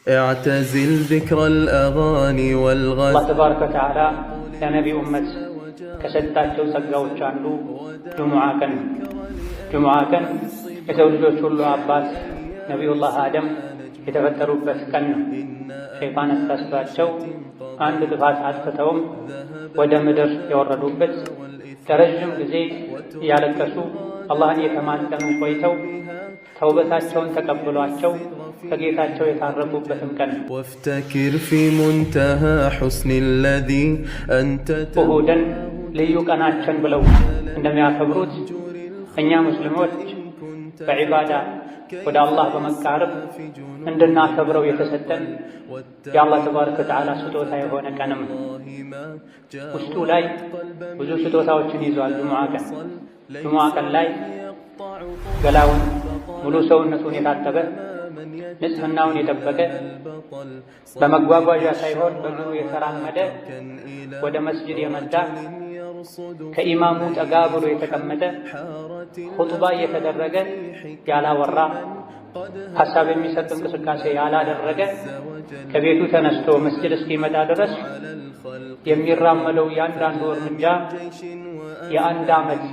اعتزل ذكر الأغاني والغزل. الله تبارك وتعالى ለነቢዩ ኡመት ከሰጣቸው ጸጋዎች አንዱ ጁሙዓ ቀን የሰው ልጆች ሁሉ አባት ነቢዩላህ አደም የተፈጠሩበት ቀን ነው። ሸይጣን አሳስቷቸው አንድ ጥፋት አጥፍተውም ወደ ምድር የወረዱበት ለረጅም ጊዜ እያለቀሱ አላህን የተማጸኑ ቆይተው ተውበታቸውን ተቀብሏቸው ከጌታቸው የታረቁበትም ቀን ነው። وافتكر في منتهى حسن الذي أنت እሁድን ልዩ ቀናችን ብለው እንደሚያከብሩት እኛ ሙስሊሞች በዒባዳ ወደ አላህ በመቃረብ እንድናከብረው የተሰጠን የአላህ ተባረከ ወተዓላ ስጦታ የሆነ ቀንም ውስጡ ላይ ብዙ ስጦታዎችን ይዟል። ጁሙዓ ቀን ላይ ገላውን ሙሉ ሰውነቱን የታጠበ ንጽህናውን የጠበቀ በመጓጓዣ ሳይሆን በእግሩ የተራመደ ወደ መስጂድ የመጣ ከኢማሙ ጠጋ ብሎ የተቀመጠ ኹጥባ እየተደረገ ያላወራ ሐሳብ የሚሰጥ እንቅስቃሴ ያላደረገ ከቤቱ ተነስቶ መስጂድ እስኪመጣ ድረስ የሚራመደው ያንዳንዱ እርምጃ የአንድ ዓመት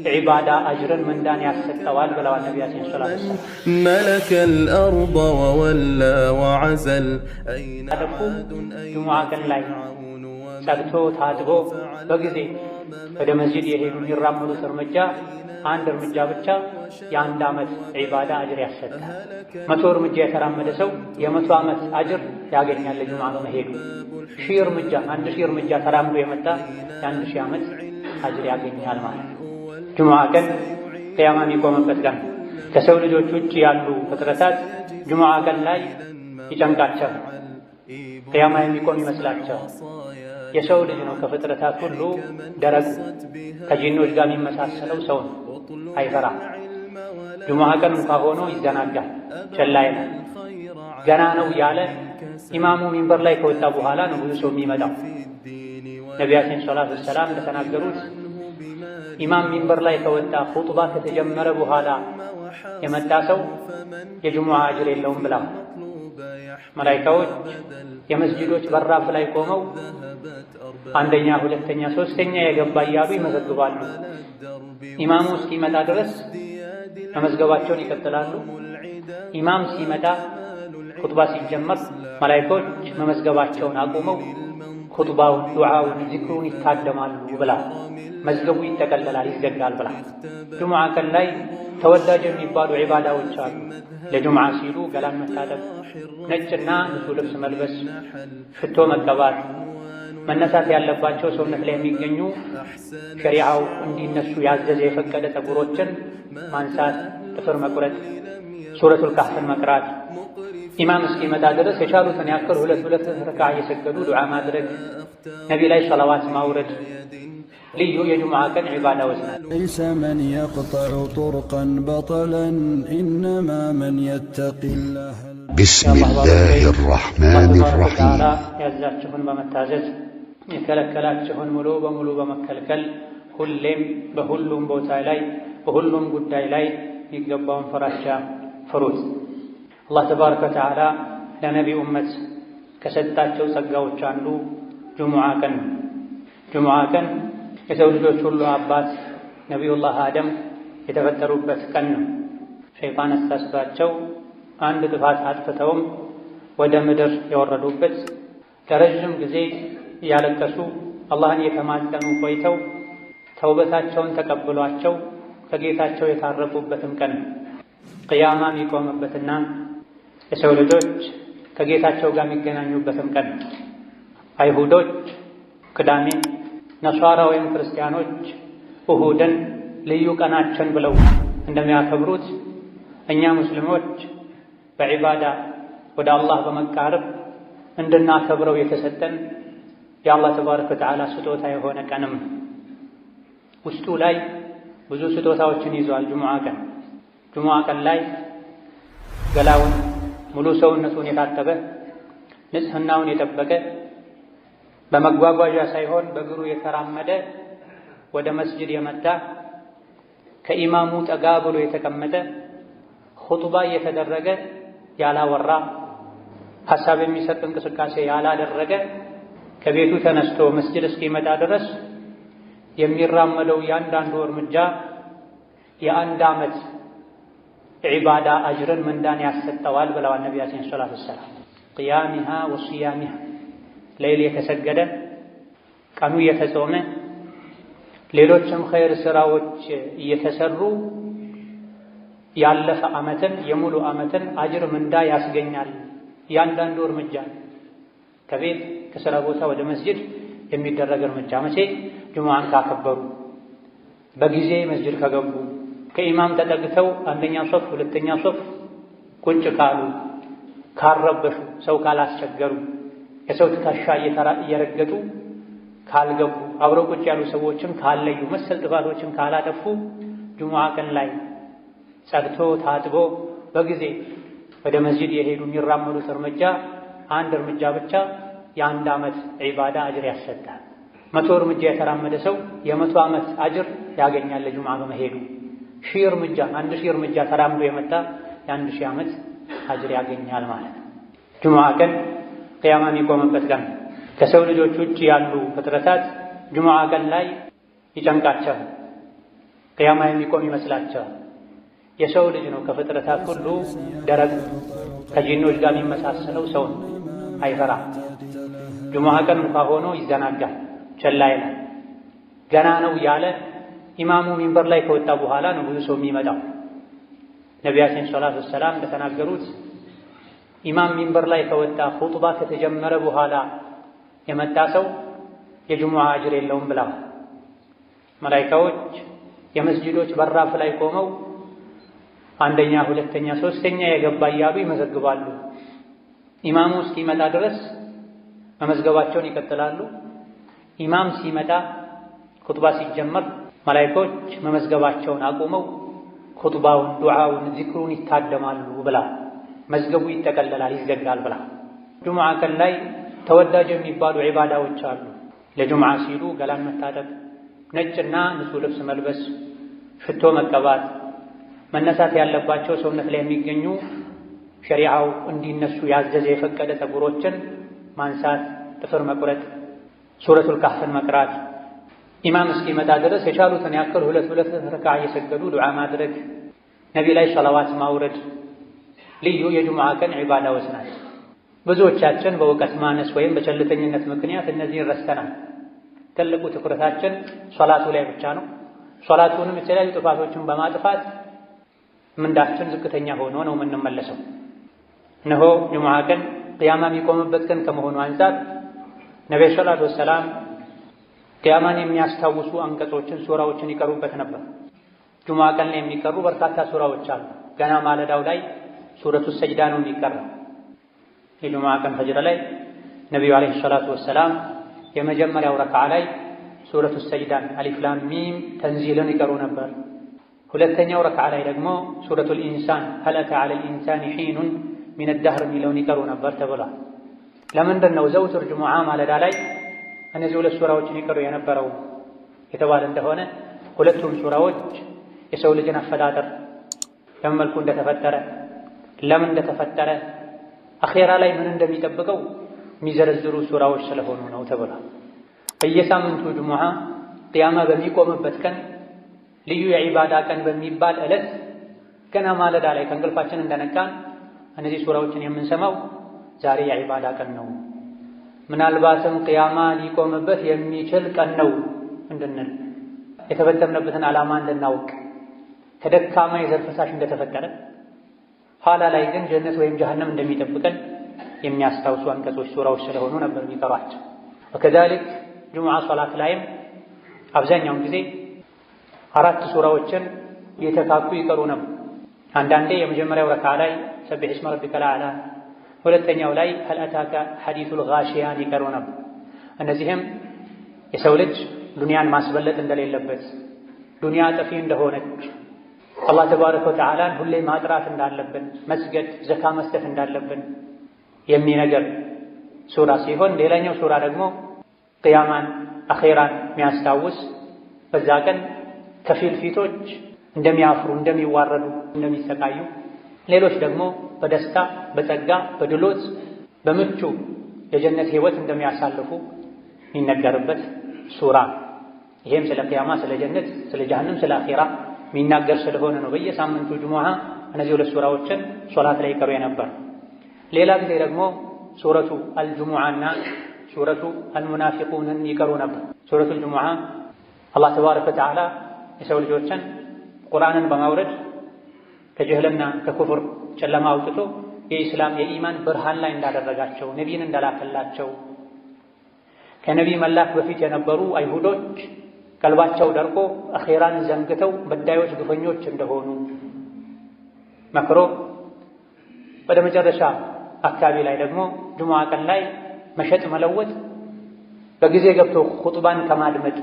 ዒባዳ አጅርን ምንዳን ያሰጠዋል ብለዋል ነቢያችን ሰለላሁ ዐለይሂ ወሰለም። ملك الأرض وولى وعزل. ጁሙዓ ቀን ላይ ጸድቶ ታጥቦ በጊዜ ወደ መስጂድ የሄዱ የሚራመዱት እርምጃ አንድ እርምጃ ብቻ የአንድ ዓመት ዒባዳ አጅር ያሰጣል። 100 እርምጃ የተራመደ ሰው የ100 ዓመት አጅር ያገኛል ጁሙዓ በመሄዱ። 1000 እርምጃ ተራምዶ የመጣ የ1000 ዓመት አጅር ያገኛል ማለት ነው። ጁሙዓ ቀን ቂያማ የሚቆምበት ቀን ከሰው ልጆች ውጭ ያሉ ፍጥረታት ጁሙዓ ቀን ላይ ይጨንቃቸው ቂያማ የሚቆም ይመስላቸው። የሰው ልጅ ነው ከፍጥረታት ሁሉ ደረቁ ከጂኖች ጋር የሚመሳሰለው ሰው ነው። አይፈራም። ጁሙዓ ቀን እንኳ ሆኖ ይዘናጋል፣ ቸላ ይላል። ገና ነው ያለ ኢማሙ ሚንበር ላይ ከወጣ በኋላ ነው ብዙ ሰው የሚመጣው። ነቢያችን ሰለላሁ ዐለይሂ ወሰለም እንደተናገሩት ኢማም ሚንበር ላይ ከወጣ ኹጥባ ከተጀመረ በኋላ የመጣ ሰው የጁሙዓ አጅር የለውም ብላ መላኢካዎች የመስጂዶች በራፍ ላይ ቆመው አንደኛ፣ ሁለተኛ፣ ሶስተኛ የገባ እያሉ ይመዘግባሉ። ኢማሙ እስኪመጣ ድረስ መመዝገባቸውን ይቀጥላሉ። ኢማም ሲመጣ ኹጥባ ሲጀመር መላኢካዎች መመዝገባቸውን አቁመው ኹጥባውን፣ ዱዓውን፣ ዚክሩን ይታደማሉ ብላ መዝገቡ ይጠቀለላል፣ ይዘጋል ብላ። ጁሙዓ ቀን ላይ ተወዳጅ የሚባሉ ዒባዳዎች አሉ። ለጁሙዓ ሲሉ ገላን መታጠብ፣ ነጭና ንጹህ ልብስ መልበስ፣ ሽቶ መቀባት፣ መነሳት ያለባቸው ሰውነት ላይ የሚገኙ ሸሪዓው እንዲነሱ ያዘዘ የፈቀደ ፀጉሮችን ማንሳት፣ ጥፍር መቁረጥ፣ ሱረቱል ካህፍን መቅራት፣ ኢማም እስኪመጣ ድረስ የቻሉትን ያክል ሁለት ረክዓ እየሰገዱ ዱዓ ማድረግ፣ ነቢ ላይ ሰላዋት ማውረድ ልዩ የጁሙዓ ቀን ዒባዳዎች ናቸው። ليس من يقطع طرقا بطلا إنما من يتقي الله. بسم الله الرحمن الرحيم. ያዛችሁን በመታዘዝ የከለከላችሁን ሙሉ በሙሉ በመከልከል ሁሌም በሁሉም ቦታ ላይ በሁሉም ጉዳይ ላይ የሚገባውን ፍራቻ ፍሩት። አላህ ተባረከ ወተዓላ ለነቢዩ ኡመት ከሰጣቸው ጸጋዎች አንዱ ጁሙዓ ቀን የሰው ልጆች ሁሉ አባት ነቢዩላህ አደም የተፈጠሩበት ቀን ነው። ሸይጣን አሳስቷቸው አንድ ጥፋት አጥፍተውም ወደ ምድር የወረዱበት ለረጅም ጊዜ እያለቀሱ አላህን የተማጸኑ ቆይተው ተውበታቸውን ተቀብሏቸው ከጌታቸው የታረቁበትም ቀን ነው። ቅያማ የሚቆምበትና የሰው ልጆች ከጌታቸው ጋር የሚገናኙበትም ቀን ነው። አይሁዶች ቅዳሜ፣ ነሷራ ወይም ክርስቲያኖች እሁድን ልዩ ቀናችን ብለው እንደሚያከብሩት እኛ ሙስሊሞች በዒባዳ ወደ አላህ በመቃረብ እንድናከብረው የተሰጠን የአላህ ተባረከ ወተዓላ ስጦታ የሆነ ቀንም ውስጡ ላይ ብዙ ስጦታዎችን ይዟል። ጁሙዓ ቀን ላይ ገላውን ሙሉ ሰውነቱን የታጠበ ንጽህናውን የጠበቀ በመጓጓዣ ሳይሆን በእግሩ የተራመደ ወደ መስጂድ የመጣ ከኢማሙ ጠጋ ብሎ የተቀመጠ ኹጥባ እየተደረገ ያላወራ ሐሳብ የሚሰጥ እንቅስቃሴ ያላደረገ ከቤቱ ተነስቶ መስጂድ እስኪመጣ ድረስ የሚራመደው ያንዳንዱ እርምጃ የአንድ ዓመት ዒባዳ አጅርን ምንዳን ያሰጠዋል ብለዋል ነቢያችን ሰለላሁ ዐለይሂ ወሰለም። ቅያሚሃ ወሲያሚሃ ሌሊት የተሰገደ ቀኑ የተጾመ ሌሎችም ኸይር ስራዎች እየተሰሩ ያለፈ ዓመትን የሙሉ ዓመትን አጅር ምንዳ ያስገኛል። ያንዳንዱ እርምጃ ከቤት ከሥራ ቦታ ወደ መስጂድ የሚደረግ እርምጃ መቼ? ጁሙዓን ካከበሩ፣ በጊዜ መስጂድ ከገቡ፣ ከኢማም ተጠግተው አንደኛ ሶፍ ሁለተኛ ሶፍ ቁጭ ካሉ፣ ካልረበሹ፣ ሰው ካላስቸገሩ፣ የሰው ትከሻ እየረገጡ ካልገቡ፣ አብረው ቁጭ ያሉ ሰዎችን ካለዩ፣ መሰል ጥፋቶችን ካላጠፉ ጁሙዓ ቀን ላይ ጸድቶ ታጥቦ በጊዜ ወደ መስጂድ የሄዱ የሚራመዱት እርምጃ አንድ እርምጃ ብቻ የአንድ ዓመት ዒባዳ አጅር ያሰጣል። 100 እርምጃ የተራመደ ሰው የ100 ዓመት አጅር ያገኛል ለጁሙዓ በመሄዱ። 1000 እርምጃ 1000 እርምጃ ተራምዶ የመጣ የ1000 ዓመት አጅር ያገኛል ማለት ነው። ጁሙዓ ቀን ቂያማ የሚቆምበት ቀን ከሰው ልጆች ውጭ ያሉ ፍጥረታት ጁሙዓ ቀን ላይ ይጨንቃቸዋል፣ ቂያማ የሚቆም ይመስላቸዋል። የሰው ልጅ ነው ከፍጥረታት ሁሉ ደረቅ ከጂኖች ጋር የሚመሳሰለው ሰው አይፈራም። ጁሙዓ ቀን እንኳ ሆኖ ይዘናጋል፣ ቸላ ይላል። ገና ነው ያለ ኢማሙ ሚንበር ላይ ከወጣ በኋላ ነው ብዙ ሰው የሚመጣው። ነቢያችን ሰለላሁ ዐለይሂ ወሰለም እንደተናገሩት ኢማም ሚንበር ላይ ከወጣ ኹጥባ ከተጀመረ በኋላ የመጣ ሰው የጁሙዓ አጅር የለውም ብለዋል። መላኢካዎች የመስጂዶች በራፍ ላይ ቆመው አንደኛ፣ ሁለተኛ፣ ሶስተኛ የገባ እያሉ ይመዘግባሉ። ኢማሙ እስኪመጣ ድረስ መመዝገባቸውን ይቀጥላሉ። ኢማም ሲመጣ ኹጥባ ሲጀመር መላኢካዎች መመዝገባቸውን አቁመው ኹጥባውን፣ ዱዓውን፣ ዚክሩን ይታደማሉ ብላ መዝገቡ ይጠቀለላል፣ ይዘጋል ብላ። ጁሙዓ ቀን ላይ ተወዳጅ የሚባሉ ዒባዳዎች አሉ። ለጁሙዓ ሲሉ ገላን መታጠብ፣ ነጭና ንጹህ ልብስ መልበስ፣ ሽቶ መቀባት፣ መነሳት ያለባቸው ሰውነት ላይ የሚገኙ ሸሪዓው እንዲነሱ ያዘዘ የፈቀደ ፀጉሮችን ማንሳት፣ ጥፍር መቁረጥ፣ ሱረቱል ካህፍን መቅራት፣ ኢማም እስኪመጣ ድረስ የቻሉትን ያክል ሁለት ረክዓ እየሰገዱ ዱዓ ማድረግ፣ ነቢ ላይ ሰላዋት ማውረድ ልዩ የጁሙዓ ቀን ዒባዳዎች ናቸው። ብዙዎቻችን በእውቀት ማነስ ወይም በቸልተኝነት ምክንያት እነዚህን ረስተናል። ትልቁ ትኩረታችን ሶላቱ ላይ ብቻ ነው። ሶላቱንም የተለያዩ ጥፋቶችን በማጥፋት ምንዳችን ዝቅተኛ ሆኖ ነው የምንመለሰው። እነሆ ጁሙዓ ቀን ቅያማ የሚቆምበት ቀን ከመሆኑ አንፃር ነቢዩ ሰለላሁ ዐለይሂ ወሰለም ቅያማን የሚያስታውሱ አንቀጾችን፣ ሱራዎችን ይቀሩበት ነበር። ጁሙዓ ቀን ላይ የሚቀሩ በርካታ ሱራዎች አሉ። ገና ማለዳው ላይ ሱረቱ ሰጅዳ ነው የሚቀራው። የጁሙዓ ቀን ፈጅር ላይ ነቢዩ ዐለይሂ ሰላቱ ወሰላም የመጀመሪያው ረክዓ ላይ ሱረቱ ሰጅዳን አሊፍ ላም ሚም ተንዚልን ይቀሩ ነበር። ሁለተኛው ረክዓ ላይ ደግሞ ሱረቱል ኢንሳን ሀል አታ ዐለል ኢንሳኒ ሒኑን ሚነ ደህር የሚለውን ይቀሩ ነበር ተብሏል። ለምንድን ነው ዘውትር ጁሙዓ ማለዳ ላይ እነዚህ ሁለት ሱራዎችን ይቀሩ የነበረው የተባለ እንደሆነ ሁለቱም ሱራዎች የሰው ልጅን አፈጣጠር በምን መልኩ እንደተፈጠረ፣ ለምን እንደተፈጠረ፣ አኼራ ላይ ምን እንደሚጠብቀው የሚዘረዝሩ ሱራዎች ስለሆኑ ነው ተብሏል። በየሳምንቱ ጁሙዓ ቅያማ በሚቆምበት ቀን ልዩ የዒባዳ ቀን በሚባል ዕለት ገና ማለዳ ላይ ከእንቅልፋችን እንደነቃን እነዚህ ሱራዎችን የምንሰማው ዛሬ የዒባዳ ቀን ነው፣ ምናልባትም ቅያማ ሊቆምበት የሚችል ቀን ነው እንድንል፣ የተፈጠርንበትን ዓላማ እንድናውቅ፣ ከደካማ የዘር ፈሳሽ እንደተፈጠረ ኋላ ላይ ግን ጀነት ወይም ጀሀነም እንደሚጠብቀን የሚያስታውሱ አንቀጾች ሱራዎች ስለሆኑ ነበር የሚቀሯቸው። ወከዛሊክ ጁሙዓ ሶላት ላይም አብዛኛውን ጊዜ 4 ሱራዎችን የተካኩ ይቀሩ ነበር። አንዳንዴ የመጀመሪያው ረክዓ ላይ ሰቢሕ እስመ ረቢከል አዕላ፣ ሁለተኛው ላይ ሀል አታከ ሐዲሱል ጋሺያን ይቀሩ ነበር። እነዚህም የሰው ልጅ ዱንያን ማስበለጥ እንደሌለበት፣ ዱንያ ጠፊ እንደሆነች፣ አላህ ተባረከ ወተዓላን ሁሌ ማጥራት እንዳለብን፣ መስገድ፣ ዘካ መስጠት እንዳለብን የሚነገር ሱራ ሲሆን ሌላኛው ሱራ ደግሞ ቅያማን አኼራን የሚያስታውስ በዛ ቀን ከፊል ፊቶች እንደሚያፍሩ፣ እንደሚዋረዱ፣ እንደሚሰቃዩ፣ ሌሎች ደግሞ በደስታ በጸጋ በድሎት በምቹ የጀነት ህይወት እንደሚያሳልፉ የሚነገርበት ሱራ። ይሄም ስለ ቂያማ፣ ስለ ጀነት፣ ስለ ጀሃነም፣ ስለ አኺራ የሚናገር ስለሆነ ነው በየሳምንቱ ጁሙዓ እነዚህ ሁለት ሱራዎችን ሶላት ላይ ይቀሩ የነበር። ሌላ ጊዜ ደግሞ ሱረቱ አልጁሙዓና ሱረቱ አልሙናፊቁንን ይቀሩ ነበር። ሱረቱ አልጁሙዓ አላህ ተባረከ ወተዓላ የሰው ልጆችን ቁርአንን በማውረድ ከጅህልና ከኩፍር ጨለማ አውጥቶ የኢስላም የኢማን ብርሃን ላይ እንዳደረጋቸው፣ ነቢይን እንደላከላቸው፣ ከነቢይ መላክ በፊት የነበሩ አይሁዶች ቀልባቸው ደርቆ አኼራን ዘንግተው በዳዮች ግፈኞች እንደሆኑ መክሮ ወደ መጨረሻ አካባቢ ላይ ደግሞ ጁሙዓ ቀን ላይ መሸጥ መለወጥ በጊዜ ገብቶ ኹጥባን ከማድመጥ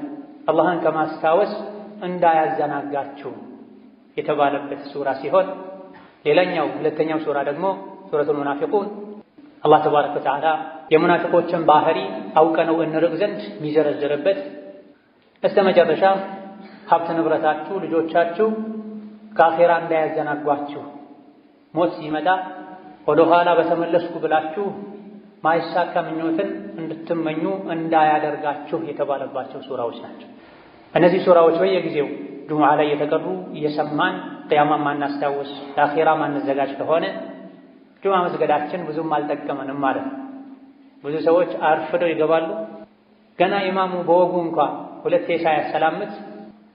አላህን ከማስታወስ እንዳያዘናጋችሁ የተባለበት ሱራ ሲሆን ሌላኛው ሁለተኛው ሱራ ደግሞ ሱረቱል ሙናፊቁን አላህ ተባረከ ወተዓላ የሙናፊቆችን ባህሪ አውቀነው እንርቅ ዘንድ የሚዘረዝርበት እስከ መጨረሻ ሀብት ንብረታችሁ፣ ልጆቻችሁ ከአኼራ እንዳያዘናጓችሁ ሞት ሲመጣ ወደ ኋላ በተመለስኩ ብላችሁ ማይሳካ ምኞትን እንድትመኙ እንዳያደርጋችሁ የተባለባቸው ሱራዎች ናቸው። እነዚህ ሱራዎች በየጊዜው ጁሙዓ ላይ የተቀሩ እየሰማን ቅያማ ማናስታውስ ለአኼራ ማንዘጋጅ ከሆነ ጁሙዓ መስገዳችን ብዙም አልጠቀመንም ማለት ነው። ብዙ ሰዎች አርፍደው ይገባሉ። ገና ኢማሙ በወጉ እንኳ ሁለቴ ሳያሰላምት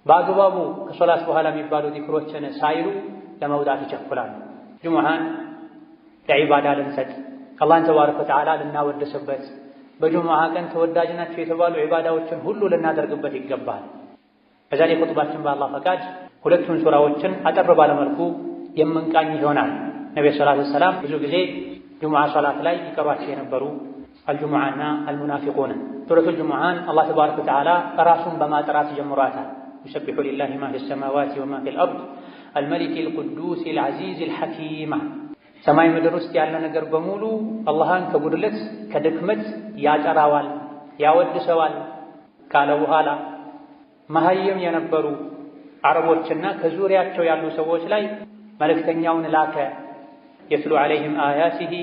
በአግባቡ ከሶላት በኋላ የሚባሉ ዚክሮችን ሳይሉ ለመውጣት ይቸኩላሉ። ጁሙዓን ለዒባዳ ልንሰጥ፣ አላህን ተባረከ ወተዓላ ልናወድስበት፣ በጁሙዓ ቀን ተወዳጅ ናቸው የተባሉ ዒባዳዎችን ሁሉ ልናደርግበት ይገባል። በዛሬ ኹጥባችን በአላህ ፈቃድ ሁለቱን ሱራዎችን አጠር ባለመልኩ የምንቃኝ ይሆናል። ነብዩ ሰለላሁ ዐለይሂ ወሰለም ብዙ ጊዜ ጁሙዓ ሶላት ላይ ይቀሯቸው የነበሩ አልጁሙዓና አልሙናፊቁን። ሱረቱል ጁሙዓን አላህ ተባረከ ወተዓላ ራሱን በማጥራት ጀምሯታል። ዩሰቢሑ ሊላሂ ማ ፊ ሰማዋቲ ወማ ፊል አርድ አልመሊኪል ቁዱሲል ዐዚዚል ሐኪም። ሰማይ ምድር ውስጥ ያለ ነገር በሙሉ አላህን ከጉድለት ከድክመት ያጠራዋል፣ ያወድሰዋል ካለ በኋላ መሀይም የነበሩ አረቦችና ከዙሪያቸው ያሉ ሰዎች ላይ መልእክተኛውን ላከ። የትሉ ዐለይሂም አያቲሂ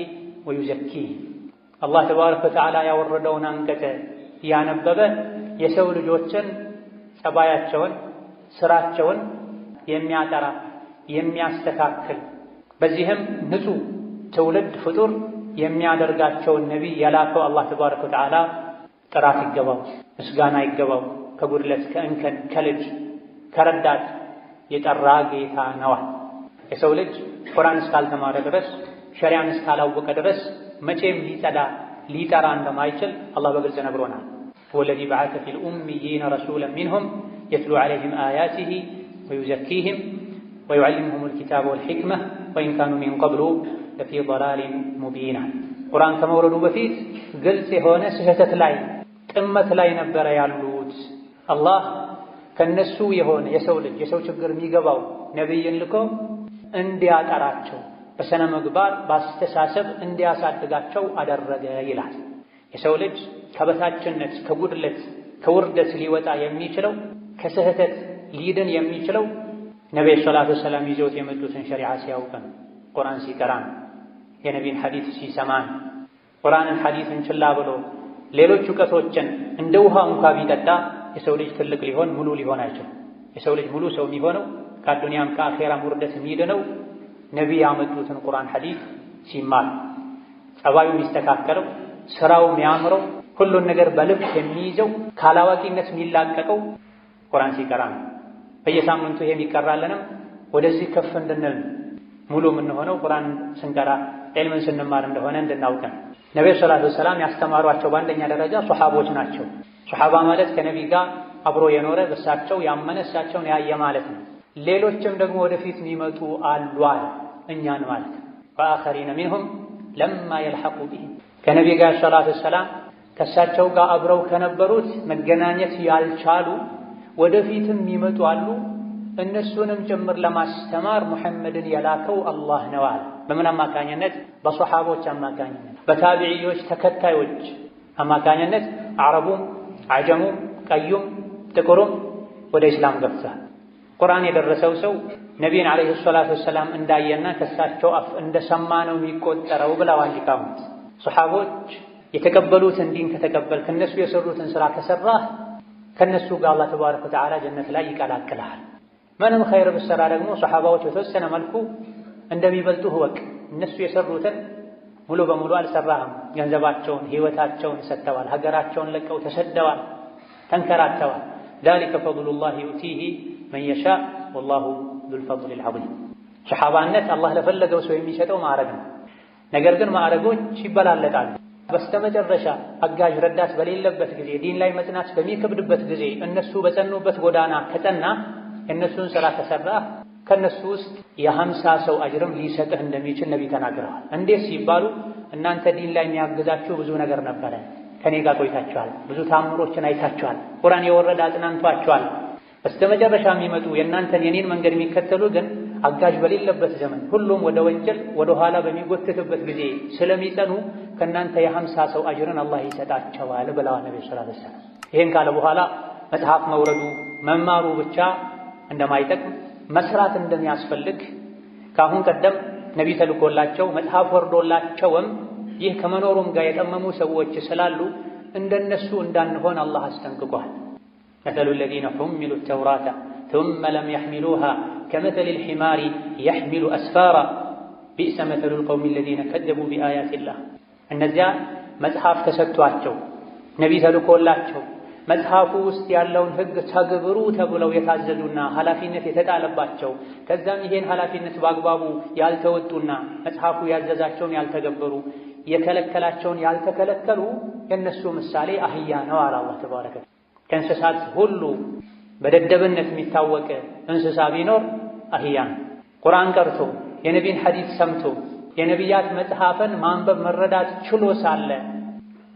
ወዩዘኪህ። አላህ ተባረከ ወተዓላ ያወረደውን አንቀጽ ያነበበ የሰው ልጆችን ጸባያቸውን፣ ስራቸውን የሚያጠራ የሚያስተካክል፣ በዚህም ንጹህ ትውልድ ፍጡር የሚያደርጋቸውን ነቢይ የላከው አላህ ተባረከ ወተዓላ ጥራት ይገባው፣ ምስጋና ይገባው። ከጉድለት ከእንከን ከልጅ ከረዳት የጠራ ጌታ ነዋ። የሰው ልጅ ቁርአን እስካልተማረ ድረስ ሸሪዓን እስካላወቀ ድረስ መቼም ሊጠራ እንደማይችል አላህ በግልጽ ነግሮናል። ወለዚ በዐሰ ፊል ኡሚይነ ረሱለን ሚንሁም የትሉ ዐለይሂም አያቲሂ ወዩዘኪሂም ወዩዐልሊሙሁሙል ኪታበ ወልሒክመ ወኢን ካኑ ሚን ቀብሉ ለፊ ضላሊን ሙቢን። ቁርአን ከመውረዱ በፊት ግልጽ የሆነ ስህተት ላይ ጥመት ላይ ነበረ ያሉት። አላህ ከነሱ የሆነ የሰው ልጅ የሰው ችግር የሚገባው ነቢይን ልኮ እንዲያጠራቸው በሰነ ምግባር በአስተሳሰብ እንዲያሳድጋቸው አደረገ ይላል። የሰው ልጅ ከበታችነት ከጉድለት ከውርደት ሊወጣ የሚችለው ከስህተት ሊድን የሚችለው ነቢዩ ሰለላሁ ዐለይሂ ወሰለም ይዘውት የመጡትን ሸሪዓ ሲያውቀን፣ ቁርአን ሲቀራን፣ የነቢይን ሐዲስ ሲሰማን። ቁርአንን ሐዲስን ችላ ብሎ ሌሎች እውቀቶችን እንደ ውሃ እንኳ ቢጠጣ የሰው ልጅ ትልቅ ሊሆን ሙሉ ሊሆን አይችልም። የሰው ልጅ ሙሉ ሰው የሚሆነው ከአዱንያም ከአኼራም ውርደት የሚድነው ነቢይ ያመጡትን ቁርአን ሐዲስ ሲማር፣ ጸባዩ የሚስተካከለው፣ ስራው የሚያምረው፣ ሁሉን ነገር በልብ የሚይዘው፣ ካላዋቂነት የሚላቀቀው ቁርአን ሲቀራ ነው። በየሳምንቱ ይሄ የሚቀራለንም ወደዚህ ከፍ እንድንል ሙሉ የምንሆነው ቁርአን ስንቀራ ዒልምን ስንማር እንደሆነ እንድናውቀን። ነብዩ ሰለላሁ ዐለይሂ ወሰለም ያስተማሯቸው በአንደኛ ደረጃ ሱሐቦች ናቸው። ሱሐባ ማለት ከነቢይ ጋር አብሮ የኖረ በሳቸው ያመነ እሳቸውን ያየ ማለት ነው። ሌሎችም ደግሞ ወደፊት የሚመጡ አሉ አለ እኛን ማለት ነው። ወአኸሪነ ሚንሁም ለማ የልሐቁ ቢሂም ከነቢይ ጋር ሰለላሁ ዐለይሂ ወሰለም ከእሳቸው ጋር አብረው ከነበሩት መገናኘት ያልቻሉ ወደፊትም የሚመጡ አሉ። እነሱንም ጭምር ለማስተማር ሙሐመድን የላከው አላህ ነው አለ። በምን አማካኝነት? በሱሐቦች አማካኝነት፣ በታቢዒዎች ተከታዮች አማካኝነት አረቡም አጀሙም ቀዩም ጥቁሩም ወደ ኢስላም ገብቷል። ቁርአን የደረሰው ሰው ነቢይን ዓለይሂ ሰላቱ ወሰላም እንዳየና ከሳቸው አፍ እንደሰማ ነው የሚቆጠረው ብለዋል ሊቃውንት። ሱሐቦች የተቀበሉትን ዲን ከተቀበልክ እነሱ የሰሩትን ስራ ከሰራህ ከነሱ ጋር አላህ ተባረከ ወተዓላ ጀነት ላይ ይቀላቅልሃል። ምንም ኸይር ብትሰራ ደግሞ ሱሐባዎች በተወሰነ መልኩ እንደሚበልጡህ እወቅ። እነሱ የሰሩትን ሙሉ በሙሉ አልሰራህም። ገንዘባቸውን፣ ህይወታቸውን ሰጥተዋል። ሀገራቸውን ለቀው ተሰደዋል፣ ተንከራተዋል። ዛሊከ ፈድሉላሂ ዩእቲሂ መን የሻእ ወላሁ ዙል ፈድሊል ዐዚም። ሱሐባነት አላህ ለፈለገው ሰው የሚሰጠው ማዕረግ ነው። ነገር ግን ማዕረጎች ይበላለጣሉ። በስተመጨረሻ አጋዥ ረዳት በሌለበት ጊዜ፣ ዲን ላይ መጽናት በሚከብድበት ጊዜ እነሱ በጸኑበት ጎዳና ከጸና የእነሱን ስራ ከሰራህ ከእነሱ ውስጥ የ50 ሰው አጅርም ሊሰጥህ እንደሚችል ነቢ ተናግረዋል። እንዴት ሲባሉ እናንተ ዲን ላይ የሚያግዛችሁ ብዙ ነገር ነበረ፣ ከኔ ጋር ቆይታችኋል፣ ብዙ ታምሮችን አይታችኋል፣ ቁርአን የወረደ አጽናንቷችኋል። በስተመጨረሻ የሚመጡ የእናንተን የኔን መንገድ የሚከተሉ ግን አጋዥ በሌለበት ዘመን ሁሉም ወደ ወንጀል ወደ ኋላ በሚጎትትበት ጊዜ ስለሚጸኑ ከእናንተ የ50 ሰው አጅርን አላህ ይሰጣቸዋል ብለዋል ነቢ ሰለላሁ ዐለይሂ ወሰለም። ይህን ካለ በኋላ መጽሐፍ መውረዱ መማሩ ብቻ እንደማይጠቅም መስራት እንደሚያስፈልግ ከአሁን ቀደም ነቢ ተልኮላቸው መጽሐፍ ወርዶላቸውም ይህ ከመኖሩም ጋር የጠመሙ ሰዎች ስላሉ እንደነሱ እንዳንሆን አላህ አስጠንቅቋል። መሰሉ ለዚነ ሑሚሉ ተውራተ ثم لم يحملوها كمثل الحمار يحمل أسفارا بئس مثل القوم الذين كذبوا بآيات الله። እነዚያ መጽሐፍ ተሰጥቷቸው ነቢ ተልኮላቸው መጽሐፉ ውስጥ ያለውን ሕግ ተግብሩ ተብለው የታዘዙና ኃላፊነት የተጣለባቸው ከዛም ይሄን ኃላፊነት በአግባቡ ያልተወጡና መጽሐፉ ያዘዛቸውን ያልተገበሩ የከለከላቸውን ያልተከለከሉ የነሱ ምሳሌ አህያ ነው አለ አላህ ተባረከ። ከእንስሳት ሁሉ በደደብነት የሚታወቅ እንስሳ ቢኖር አህያ ነው። ቁርአን ቀርቶ የነቢን ሐዲስ ሰምቶ የነቢያት መጽሐፍን ማንበብ መረዳት ችሎ ሳለ